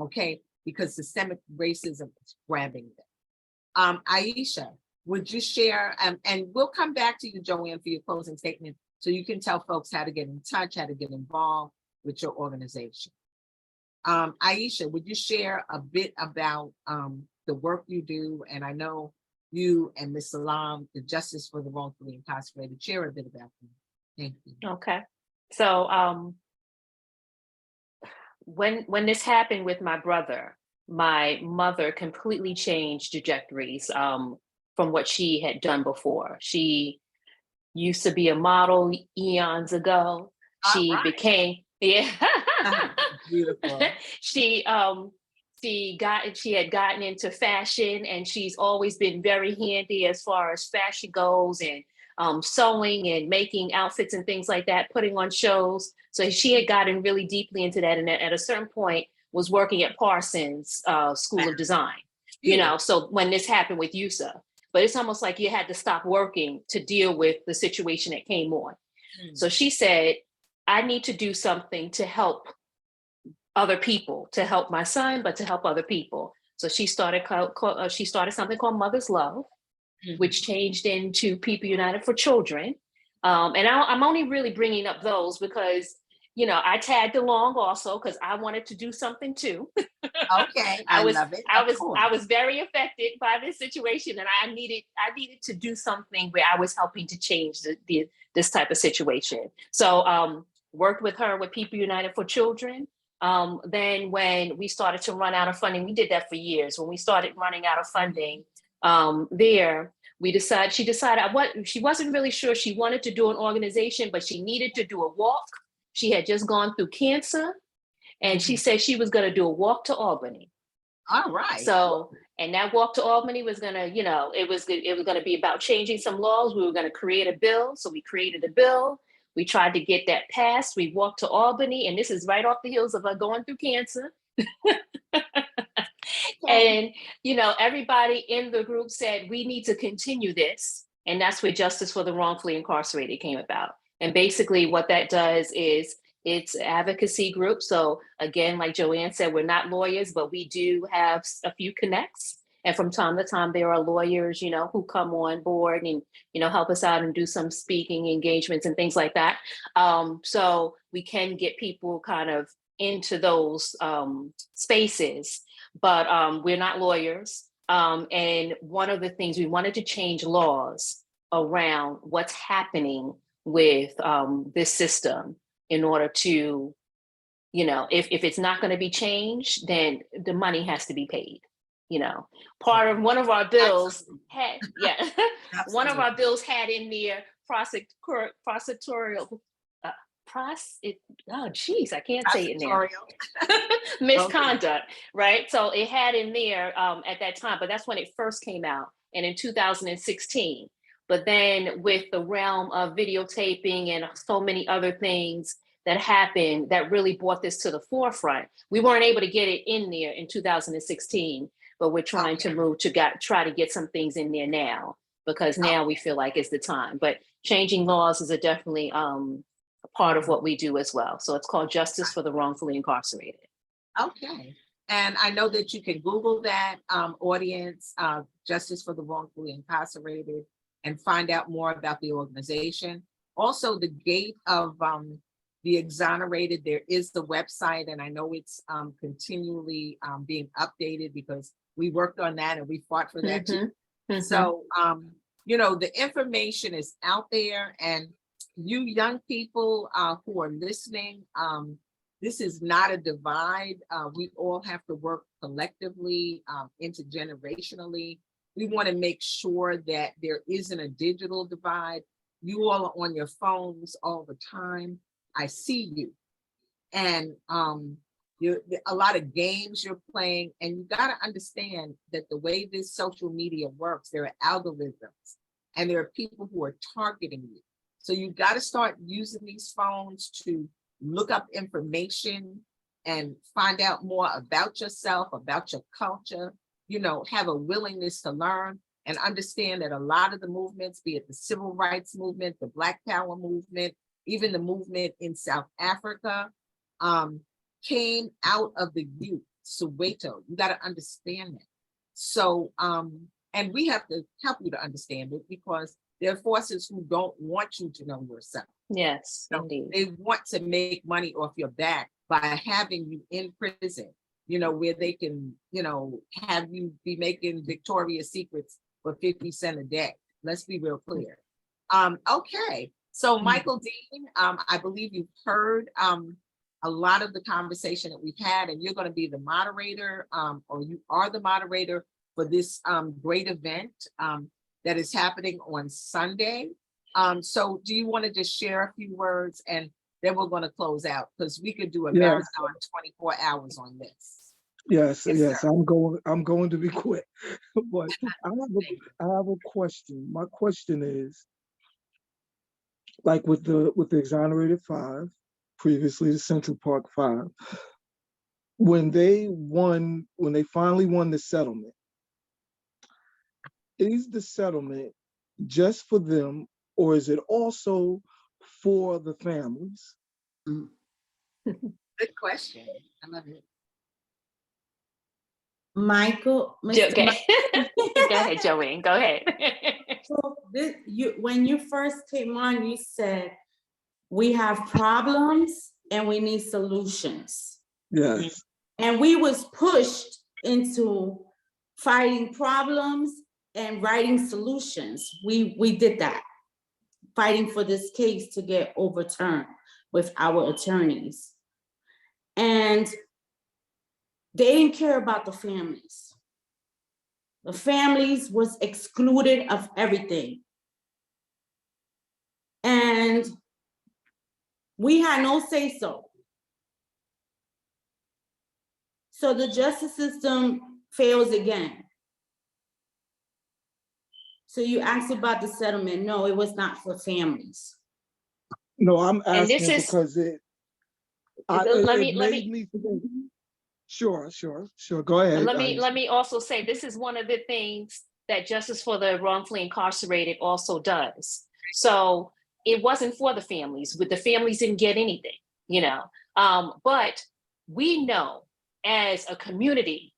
okay? Because systemic racism is grabbing them. Aisha, would you share, and we'll come back to you, Joann, for your closing statement, so you can tell folks how to get in touch, how to get involved with your organization. Aisha, would you share a bit about the work you do? And I know you and Ms. Salaam, the Justice for the Wrongfully Incarcerated, share a bit about them. Thank you. Okay. So when this happened with my brother, my mother completely changed trajectories from what she had done before. She used to be a model eons ago. She became, Beautiful. She had gotten into fashion, and she's always been very handy as far as fashion goes, and sewing and making outfits and things like that, putting on shows. So she had gotten really deeply into that, and at a certain point was working at Parsons School of Design. So when this happened with Yusa, but it's almost like you had to stop working to deal with the situation that came on. So she said, I need to do something to help other people, to help my son, but to help other people. So she started something called Mother's Love, which changed into People United for Children. And I'm only really bringing up those because, I tagged along also because I wanted to do something too. Okay, I love it. I was very affected by this situation, and I needed to do something where I was helping to change this type of situation. So worked with her with People United for Children. Then when we started to run out of funding, we did that for years. When we started running out of funding she decided she wasn't really sure she wanted to do an organization, but she needed to do a walk. She had just gone through cancer, and she said she was going to do a walk to Albany. All right. So, and that walk to Albany was going to, it was going to be about changing some laws. We were going to create a bill. So we created a bill. We tried to get that passed. We walked to Albany, and this is right off the heels of her going through cancer. And, everybody in the group said, we need to continue this. And that's where Justice for the Wrongfully Incarcerated came about. And basically what that does is it's an advocacy group. So again, like Joann said, we're not lawyers, but we do have a few connects. And from time to time, there are lawyers, who come on board and, help us out and do some speaking engagements and things like that. So we can get people kind of into those spaces, but we're not lawyers. And one of the things we wanted to change laws around what's happening with this system in order to, if it's not going to be changed, then the money has to be paid. Part of one of our bills had, one of our bills had in there prosecutorial, oh geez, I can't say it now. Misconduct, right? So it had in there at that time, but that's when it first came out, and in 2016. But then with the realm of videotaping and so many other things that happened that really brought this to the forefront, we weren't able to get it in there in 2016, but we're trying to move to try to get some things in there now, because now we feel like it's the time. But changing laws is definitely a part of what we do as well. So it's called Justice for the Wrongfully Incarcerated. Okay. And I know that you can Google that, audience, Justice for the Wrongfully Incarcerated, and find out more about the organization. Also, the gate of the Exonerated, there is the website, and I know it's continually being updated because we worked on that and we fought for that too. So, the information is out there, and you young people who are listening, this is not a divide. We all have to work collectively, intergenerationally. We want to make sure that there isn't a digital divide. You all are on your phones all the time. I see you. And a lot of games you're playing, and you got to understand that the way this social media works, there are algorithms and there are people who are targeting you. So you got to start using these phones to look up information and find out more about yourself, about your culture, have a willingness to learn and understand that a lot of the movements, be it the civil rights movement, the Black Power movement, even the movement in South Africa, came out of the youth, Soweto. You got to understand that. So, and we have to help you to understand it, because there are forces who don't want you to know yourself. Yes, indeed. They want to make money off your back by having you in prison, where they can, have you be making Victoria's Secrets for 50 cents a day. Let's be real clear. Okay. So Michael Dean, I believe you've heard a lot of the conversation that we've had, and you're going to be the moderator, or you are the moderator for this great event that is happening on Sunday. So do you want to just share a few words, and then we're going to close out, because we could do a marathon 24 hours on this. Yes, Sir. I'm going to be quick. But I have a question. My question is, like with the Exonerated 5, previously the Central Park 5, when they finally won the settlement, is the settlement just for them, or is it also for the families? Good question. I love it. Michael, Okay. Go ahead, Joann. Go ahead. So when you first came on, you said we have problems and we need solutions. Yes. And we was pushed into fighting problems and writing solutions. We did that, fighting for this case to get overturned with our attorneys. And they didn't care about the families. The families was excluded of everything. And we had no say-so. So the justice system fails again. So you asked about the settlement. No, it was not for families. No, I'm And this asking is, because it let it me, let made me, me think. Sure, sure, sure. Go ahead, let Aisha. me also say, this is one of the things that Justice for the Wrongfully Incarcerated also does. So it wasn't for the families, but the families didn't get anything, you know. But we know as a community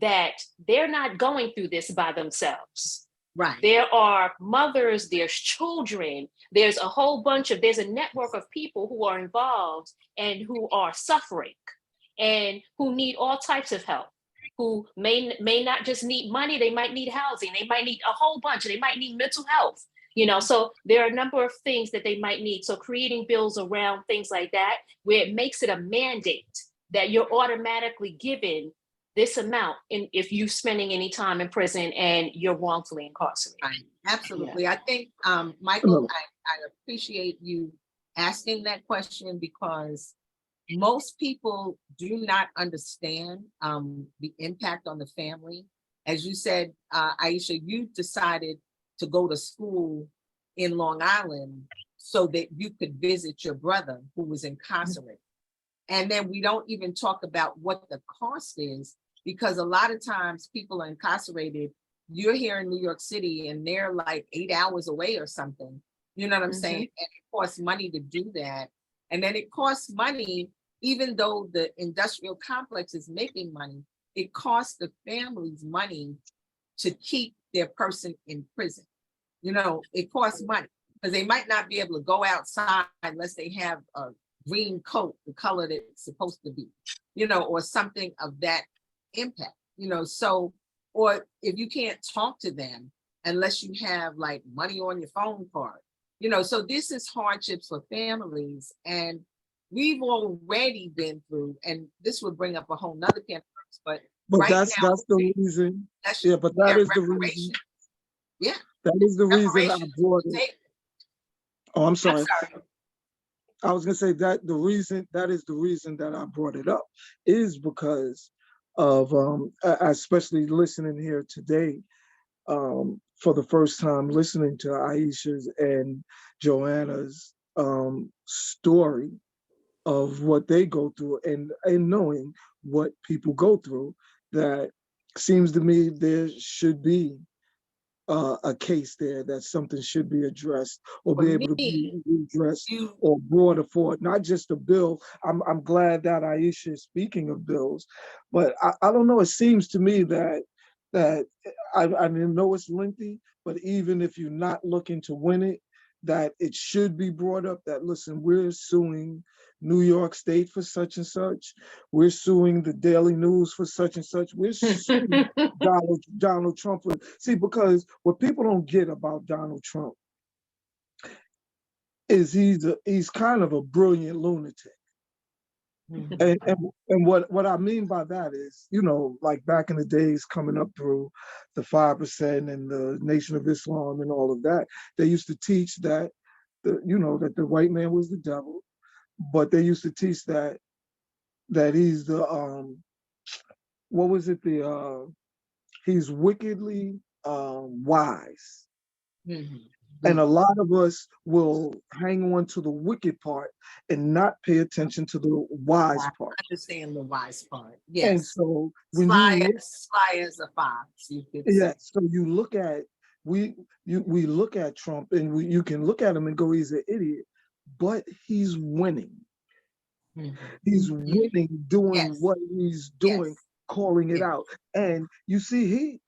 that they're not going through this by themselves. Right. There are mothers, there's children, there's a whole bunch of, there's a network of people who are involved and who are suffering and who need all types of help, who may not just need money, they might need housing, they might need a whole bunch, they might need mental health, you know, so there are a number of things that they might need. So creating bills around things like that, where it makes it a mandate that you're automatically given this amount if you're spending any time in prison and you're wrongfully incarcerated. Right. Absolutely. Yeah. I think, Michael, No. I appreciate you asking that question because most people do not understand the impact on the family. As you said, Aisha, you decided to go to school in Long Island so that you could visit your brother who was incarcerated. And then we don't even talk about what the cost is, because a lot of times people are incarcerated. You're here in New York City and they're like 8 hours away or something. You know what I'm saying? And it costs money to do that. And then it costs money, even though the industrial complex is making money, it costs the families money to keep their person in prison. You know, it costs money because they might not be able to go outside unless they have a green coat, the color that it's supposed to be, you know, or something of that impact, you know. So, or if you can't talk to them unless you have like money on your phone card, you know, so this is hardships for families. And we've already been through, and this would bring up a whole nother can of worms, but right now, That's the reason. that's Yeah, but that is the reparation. reason. Yeah, That is the reason I reparations brought on the it. table. Oh, I'm I'm sorry. sorry. I was gonna say that that is the reason that I brought it up is because of especially listening here today for the first time, listening to Aisha's and Joanna's story of what they go through, and knowing what people go through. That seems to me there should be a case there that something should be addressed or For be able to me, be addressed you or brought forward, not just a bill. I'm glad that Aisha is speaking of bills, but I don't know. It seems to me that I know it's lengthy, but even if you're not looking to win it, that it should be brought up that, listen, we're suing New York State for such and such. We're suing the Daily News for such and such. We're suing Donald Trump. See, because what people don't get about Donald Trump is he's kind of a brilliant lunatic. And what I mean by that is, you know, like back in the days coming up through the 5% and the Nation of Islam and all of that, they used to teach that that the white man was the devil, but they used to teach that he's the what was it, the he's wickedly wise. And a lot of us will hang on to the wicked part and not pay attention to the wise I part. understand the wise part. And Yes. so when you look, Sly as a fox, you could say. yeah, so you look at we look at Trump and you can look at him and go, he's an idiot, but he's winning. He's winning, doing Yes. what he's doing, Yes. calling it Yes. out. And you see,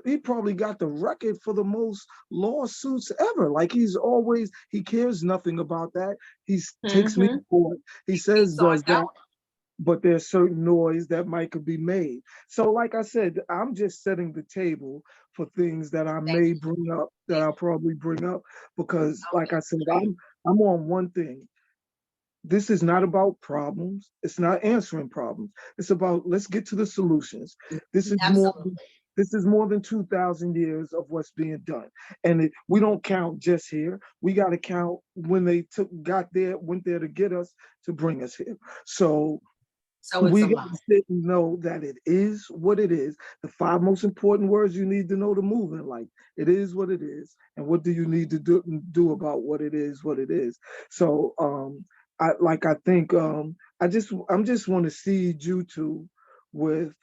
he probably got the record for the most lawsuits ever. Like he cares nothing about that. He takes me to court. He says, So I does that, don't. but there's certain noise that might could be made. So like I said, I'm just setting the table for things that I Thank may you. bring up, that I'll probably bring up, because like Okay. I said, I'm on one thing. This is not about problems. It's not answering problems. It's about, let's get to the solutions. This is more Absolutely. this is more than 2,000 years of what's being done. And we don't count just here. We got to count when they went there to get us, to bring us here. So So it's We a got lot. to sit and know that it is what it is. The 5 most important words you need to know to move in life. It is what it is. And what do you need to do about what it is, what it is. So I think I'm just want to seed you two with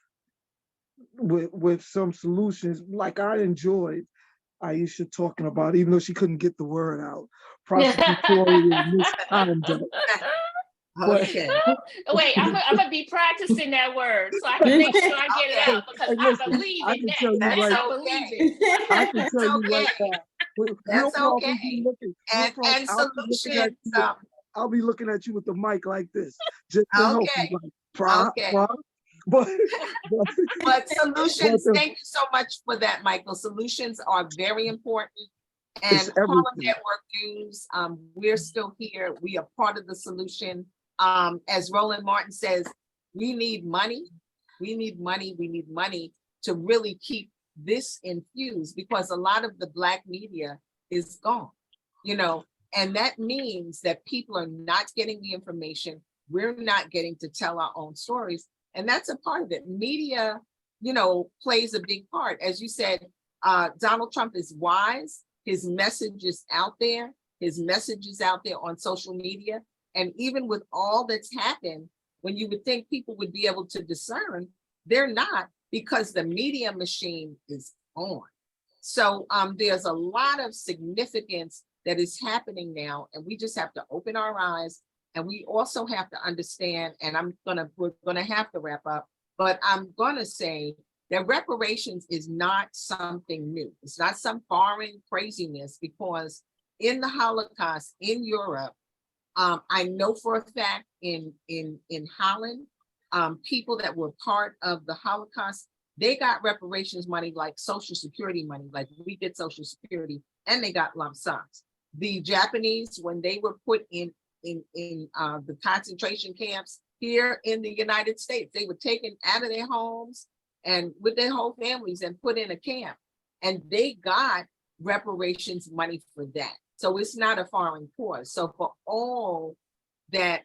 some solutions. Like I enjoyed Aisha talking about, even though she couldn't get the word out, prosecutorial misconduct. But Okay. Wait, I'm gonna be practicing that word so I can make sure I get it Okay. out because hey, I listen, believe I in can that. tell you That That's right, I believe okay. in. I can That's tell you right okay. now. We'll That's probably be okay. looking. And I'll be looking at solutions. you. I'll be looking at you with the mic like this, just to help you, Okay. like pra Okay. pra. But but, But but solutions, thank you so much for that, Michael. Solutions are very important. it's And Harlem everything. Network News, we're still here. We are part of the solution. As Roland Martin says, we need money. We need money. We need money to really keep this infused because a lot of the Black media is gone, and that means that people are not getting the information. We're not getting to tell our own stories. And that's a part of it. Media, plays a big part. As you said, Donald Trump is wise. His message is out there. His message is out there on social media. And even with all that's happened, when you would think people would be able to discern, they're not because the media machine is on. So there's a lot of significance that is happening now, and we just have to open our eyes. And we also have to understand, and we're gonna have to wrap up, but I'm gonna say that reparations is not something new. It's not some foreign craziness because in the Holocaust in Europe, I know for a fact in Holland, people that were part of the Holocaust, they got reparations money like Social Security money, like we get Social Security, and they got lump sums. The Japanese, when they were put in the concentration camps here in the United States, they were taken out of their homes and with their whole families and put in a camp, and they got reparations money for that. So it's not a foreign cause. So for all that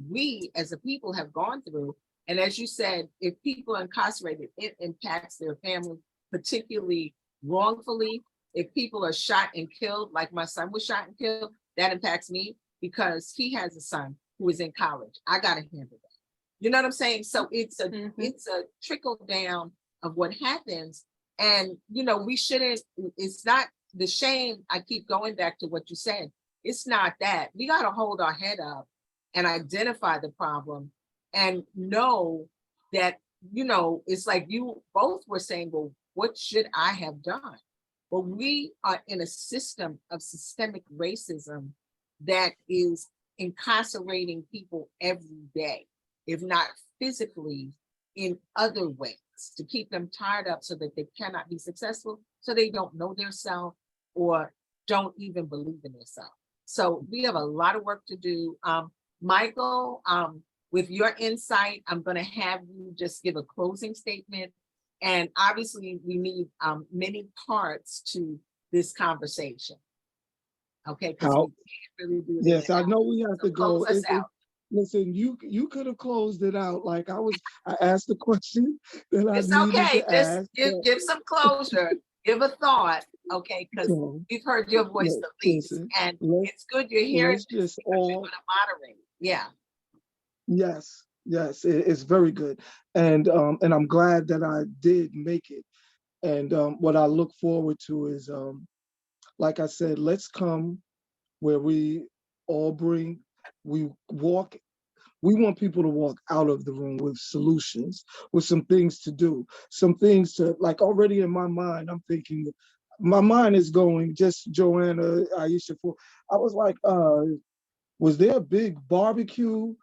we as a people have gone through, and as you said, if people are incarcerated, it impacts their family, particularly wrongfully. If people are shot and killed, like my son was shot and killed, that impacts me because he has a son who is in college. I gotta handle that. You know what I'm saying? So it's a trickle down of what happens. And we shouldn't, it's not the shame. I keep going back to what you said. It's not that. We got to hold our head up and identify the problem and know that, it's like you both were saying, well, what should I have done? Well, we are in a system of systemic racism that is incarcerating people every day, if not physically, in other ways, to keep them tied up so that they cannot be successful, so they don't know their self or don't even believe in themselves. So we have a lot of work to do. Michael, with your insight, I'm going to have you just give a closing statement. And obviously we need many parts to this conversation. Okay, because we can't really do it. Yes, I know we have to go. Close us out. Listen, you could have closed it out. Like I asked the question that I It's needed okay. to Just ask. give some closure, give a thought, okay? Because we've heard your voice the least, listen, and it's good you're hearing let's this just because you're all going to moderate. Yeah. yes, it's very good, and I'm glad that I did make it. And what I look forward to is, like I said, let's come where we all we walk. We want people to walk out of the room with solutions, with some things to do, some things to, like already in my mind, I'm thinking, my mind is going, just Joanna, Aisha, I was like, was there a big barbecue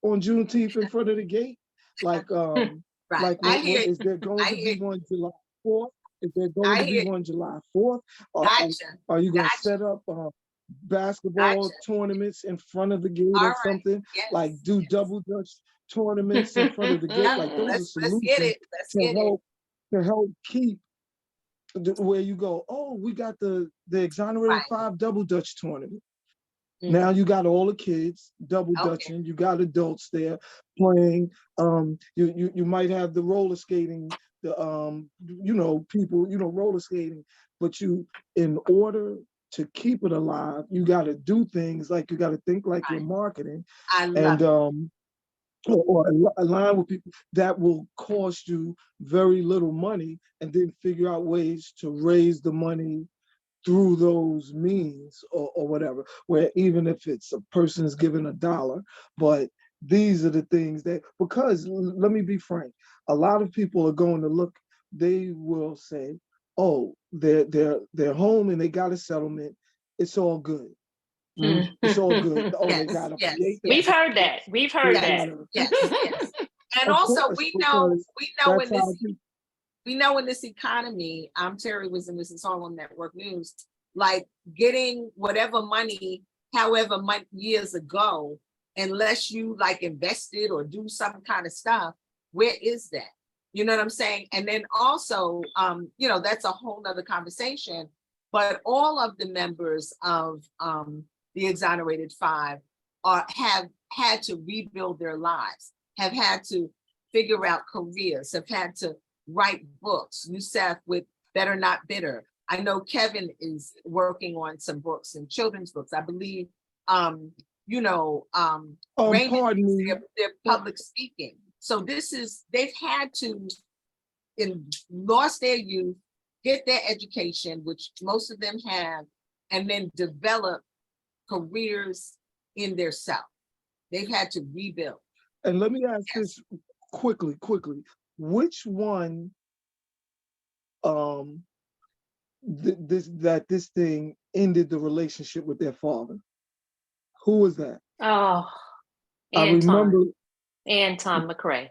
on Juneteenth in front of the gate? Like, Right. like I hear is there going to be one July 4th? Is there going to be one July 4th? Gotcha. Are you going to Gotcha. set up basketball tournaments in front of the gate All or right. something? Yes. Like do double dutch tournaments in front of the gate? Like those are Let's get solutions it. Let's get it. to help keep where you go. Oh, we got the Exonerated Right. 5 double dutch tournament. Now you got all the kids double Okay. dutching. You got adults there playing. You might have the roller skating, the people, roller skating. But in order to keep it alive, you got to do things like you got to think like you're Right. marketing, I love and it. or align with people that will cost you very little money, and then figure out ways to raise the money through those means or whatever, where even if it's a person's given $1, but these are the things that, because let me be frank, a lot of people are going to look, they will say, oh, they're home and they got a settlement, it's all good. It's all good. Oh, they Yes, got to yes, create that. We've heard that. We've heard yes, that. yes. And Of also course, we know that's in how this people, in this economy, I'm Terri Wisdom, this is Harlem Network News, like getting whatever money, however much years ago, unless you like invested or do some kind of stuff, where is that? You know what I'm saying? And then also, that's a whole nother conversation, but all of the members of the Exonerated Five have had to rebuild their lives, have had to figure out careers, have had to write books. Youssef with Better Not Bitter. I know Kevin is working on some books and children's books. I believe, Raymond pardon is me. their public speaking. So they've had to lost their youth, get their education, which most of them have, and then develop careers in their self. They've had to rebuild. And let me ask this quickly. Which one this thing ended the relationship with their father? Who was that? Oh, I remember Anton McCrae.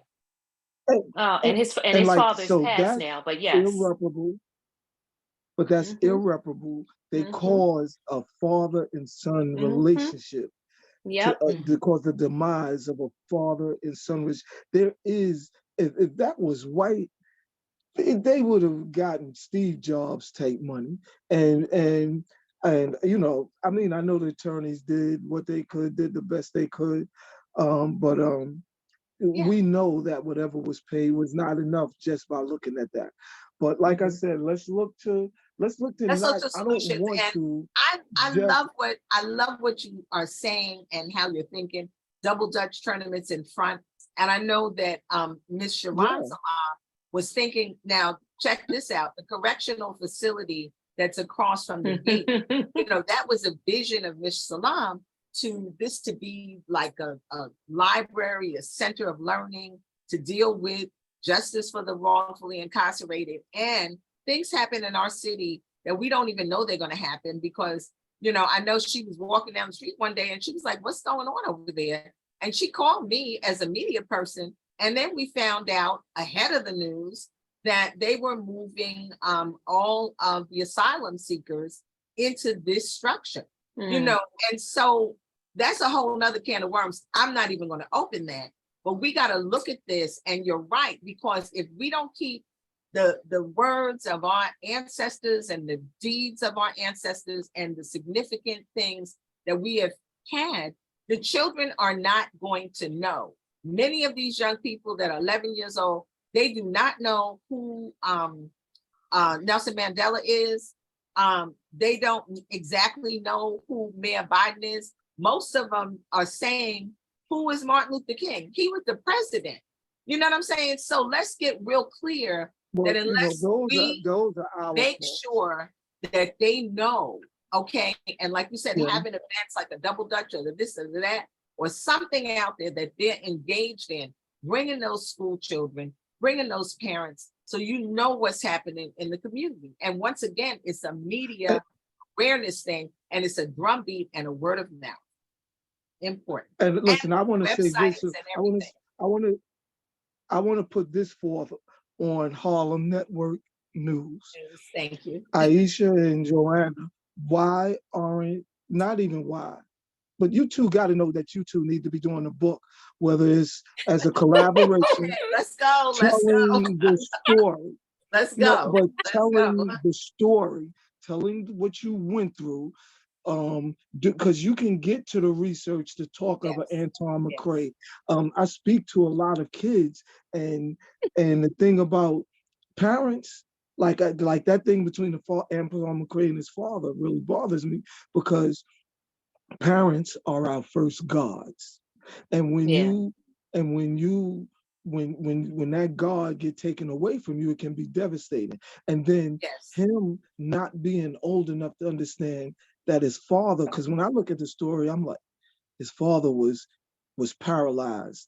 and, And his like, father's so passed that's now, but yes. irreparable. But that's irreparable. They caused a father and son relationship. Yep. To cause the demise of a father and son, which there is, if that was white, they would have gotten Steve Jobs type money. And I know the attorneys did what they could, did the best they could. But we know that whatever was paid was not enough just by looking at that. But like I said, let's look to I don't want to. I love what you are saying and how you're thinking. Double Dutch tournaments in front, and I know that Miss Joann Santana was thinking. Now check this out: the correctional facility that's across from the gate. That was a vision of Miss Salaam to be like a library, a center of learning to deal with justice for the wrongfully incarcerated. And things happen in our city that we don't even know they're going to happen because, I know she was walking down the street one day and she was like, what's going on over there? And she called me as a media person. And then we found out ahead of the news that they were moving all of the asylum seekers into this structure, and so that's a whole nother can of worms. I'm not even going to open that, but we got to look at this. And you're right, because if we don't keep the words of our ancestors and the deeds of our ancestors and the significant things that we have had, the children are not going to know. Many of these young people that are 11 years old, they do not know who Nelson Mandela is. They don't exactly know who Mayor Biden is. Most of them are saying, who is Martin Luther King? He was the president. You know what I'm saying? So let's get real clear that unless we make sure that they know, okay, and like you said, having events like a double dutch or this or that, or something out there that they're engaged in, bringing those school children, bringing those parents, so you know what's happening in the community. And once again, it's a media awareness thing, and it's a drumbeat and a word of mouth. Important. And listen, I want to say this. I want to put this forth on Harlem Network News. Thank you. Aisha and Joanna, not even why, but you two got to know that you two need to be doing a book, whether it's as a collaboration. Okay, let's go. Telling the story. Let's go. But telling the story, telling what you went through, because you can get to the research to talk of an Anton McCrae. I speak to a lot of kids, and the thing about parents, like that thing between Anton McCrae and his father really bothers me, because parents are our first gods. And when when that God get taken away from you, it can be devastating. And then him not being old enough to understand that his father, because when I look at the story, I'm like, his father was paralyzed,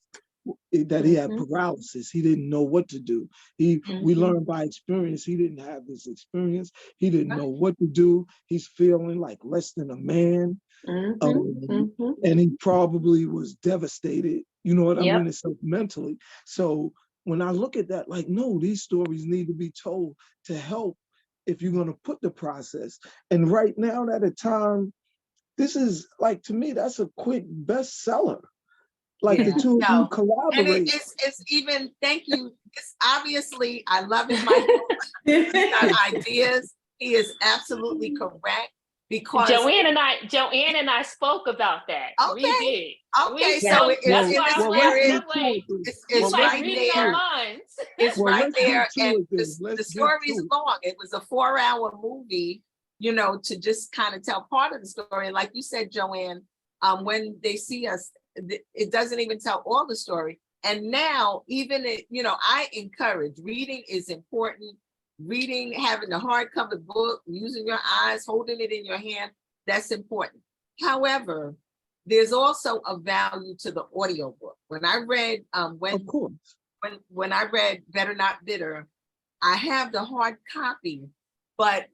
that he had paralysis. He didn't know what to do. We learned by experience. He didn't have this experience. He didn't know what to do. He's feeling like less than a man. And he probably was devastated, you know what I mean? It's mentally. So when I look at that, like, no, these stories need to be told to help if you're going to put the process. And right now, at a time, this is like, to me, that's a quick bestseller. Like the two of you collaborate. And it's even, thank you. It's obviously, I love his He's got ideas. He is absolutely correct. Because Joann and I spoke about that. Okay. We did. Okay, so it's that's in why the I'm spirit. like, It's like right reading there. our minds. It's right there, and the Let's story is long. It was a 4-hour movie, you know, to just kind of tell part of the story. And like you said, Joann, when they see us, it doesn't even tell all the story. And now, even you know, I encourage reading is important. Reading, having the hardcover book, using your eyes, holding it in your hand, that's important. However, there's also a value to the audiobook. When I read, when I read Better Not Bitter, I have the hard copy, but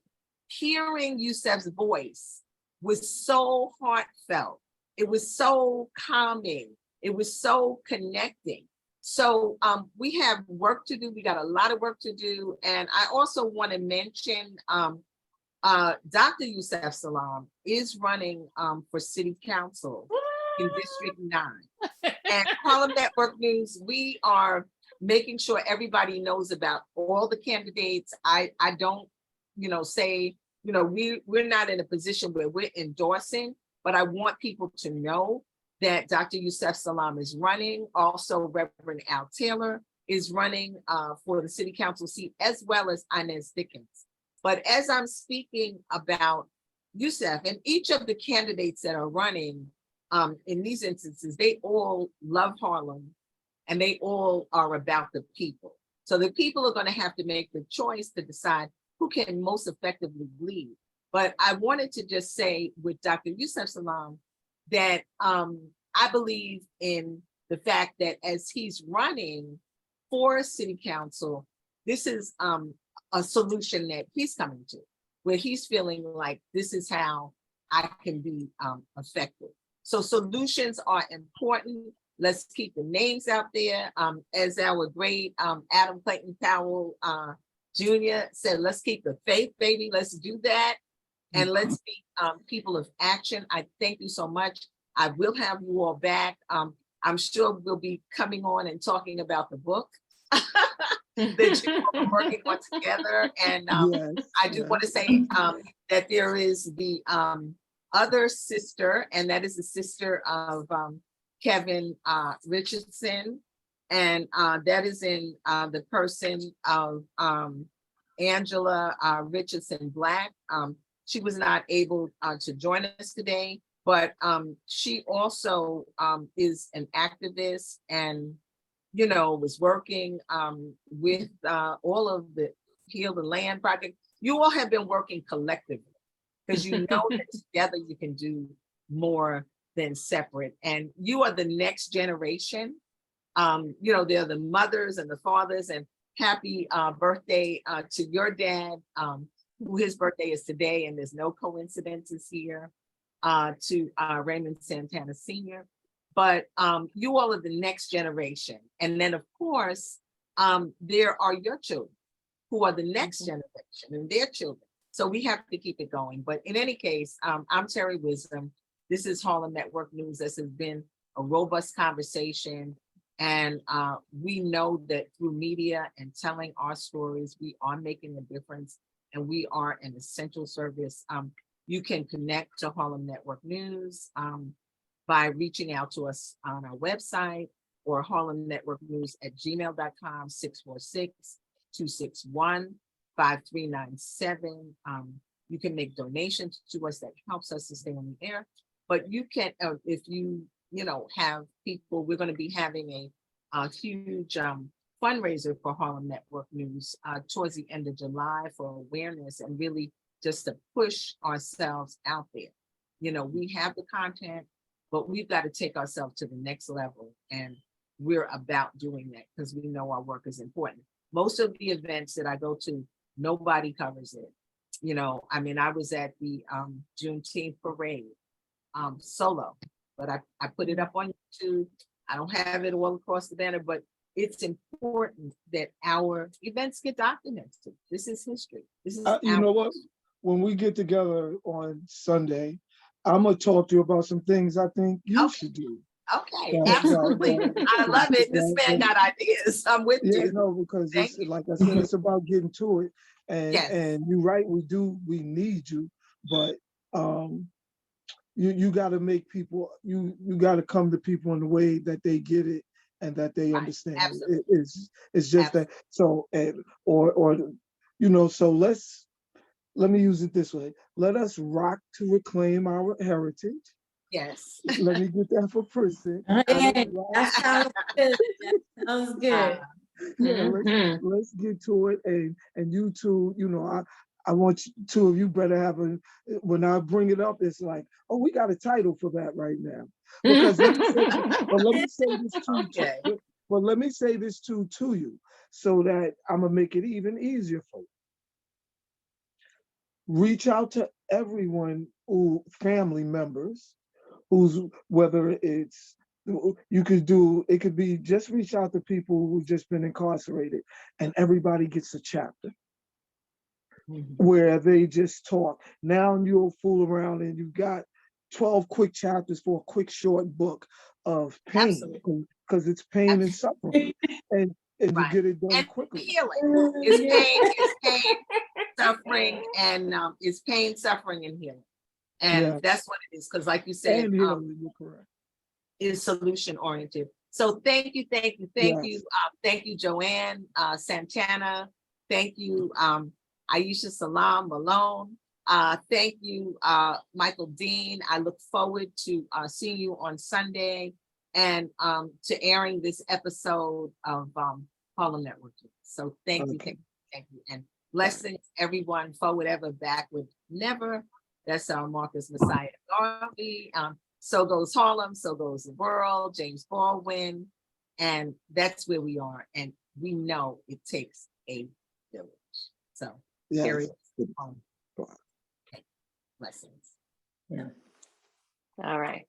hearing Yusef's voice was so heartfelt. It was so calming. It was so connecting. So we have work to do. We got a lot of work to do. And I also want to mention Dr. Aisha Salaam is running for city council in District 9. And Harlem Network News, we are making sure everybody knows about all the candidates. I don't, you know, say, you know, we're not in a position where we're endorsing, but I want people to know that Dr. Aisha Salaam is running. Also, Reverend Al Taylor is running for the city council seat, as well as Inez Dickens. But as I'm speaking about Yusef and each of the candidates that are running in these instances, they all love Harlem and they all are about the people. So the people are going to have to make the choice to decide who can most effectively lead. But I wanted to just say with Dr. Aisha Salaam that I believe in the fact that as he's running for city council, this is a solution that he's coming to, where he's feeling like this is how I can be effective. So solutions are important. Let's keep the names out there. As our great Adam Clayton Powell Jr. said, let's keep the faith, baby. Let's do that. And let's be people of action. I thank you so much. I will have you all back. I'm sure we'll be coming on and talking about the book that you are working on together. And I do want to say that there is the other sister, and that is the sister of Kevin Richardson. And that is in the person of Angela Richardson Black. She was not able to join us today, but she also is an activist and, you know, was working with all of the Heal the Land project. You all have been working collectively because you know that together you can do more than separate. And you are the next generation. You know, they're the mothers and the fathers, and happy birthday to your dad, who his birthday is today, and there's no coincidences here, to Raymond Santana Sr. But you all are the next generation. And then of course, there are your children who are the next generation and their children. So we have to keep it going. But in any case, I'm Terri Wisdom. This is Harlem Network News. This has been a robust conversation. And we know that through media and telling our stories, we are making a difference, and we are an essential service. You can connect to Harlem Network News by reaching out to us on our website or harlemnetworknews@gmail.com, 646-261-5397. You can make donations to us that helps us to stay on the air. But you can, if you have people, we're going to be having a huge fundraiser for Harlem Network News towards the end of July for awareness and really just to push ourselves out there. We have the content, but we've got to take ourselves to the next level. And we're about doing that because we know our work is important. Most of the events that I go to, nobody covers it. I was at the Juneteenth parade solo, but I put it up on YouTube. I don't have it all across the banner, but it's important that our events get documented. This is history. This is you know what? When we get together on Sunday, I'm gonna talk to you about some things I think you should do. Okay, absolutely. I love it. This man got ideas. I'm with you. No, because it's, like I said, it's about getting to it. And you're right, we need you, but you got to make people, you got to come to people in the way that they get it and that they understand. It's just that. So so let me use it this way. Let us rock to reclaim our heritage. Yes. Let me get that for Princeton. That sounds good. That sounds good. Let's get to it. And you two, I want you, two of you better have when I bring it up, it's like, oh, we got a title for that right now. Because let me say this to you so that I'm gonna make it even easier for you. Reach out to everyone family members whether it's it could be just reach out to people who've just been incarcerated and everybody gets a chapter where they just talk. Now you'll fool around and you've got 12 quick chapters for a quick short book of pain because it's pain and suffering and you get it done quickly. Healing. It's pain, suffering, and it's pain, suffering, and healing. And that's what it is. Because like you said, you're correct. Is solution oriented. So thank you. Thank you, Joann Santana. Thank you, Aisha Salaam Malone. Thank you, Michael Dean. I look forward to seeing you on Sunday and to airing this episode of Harlem Network. So thank you. And blessings everyone, for whatever, backward, never. That's our Marcus Messiah Garvey. So goes Harlem, so goes the world, James Baldwin. And that's where we are. And we know it takes a village. So, Terri, blessings. All right.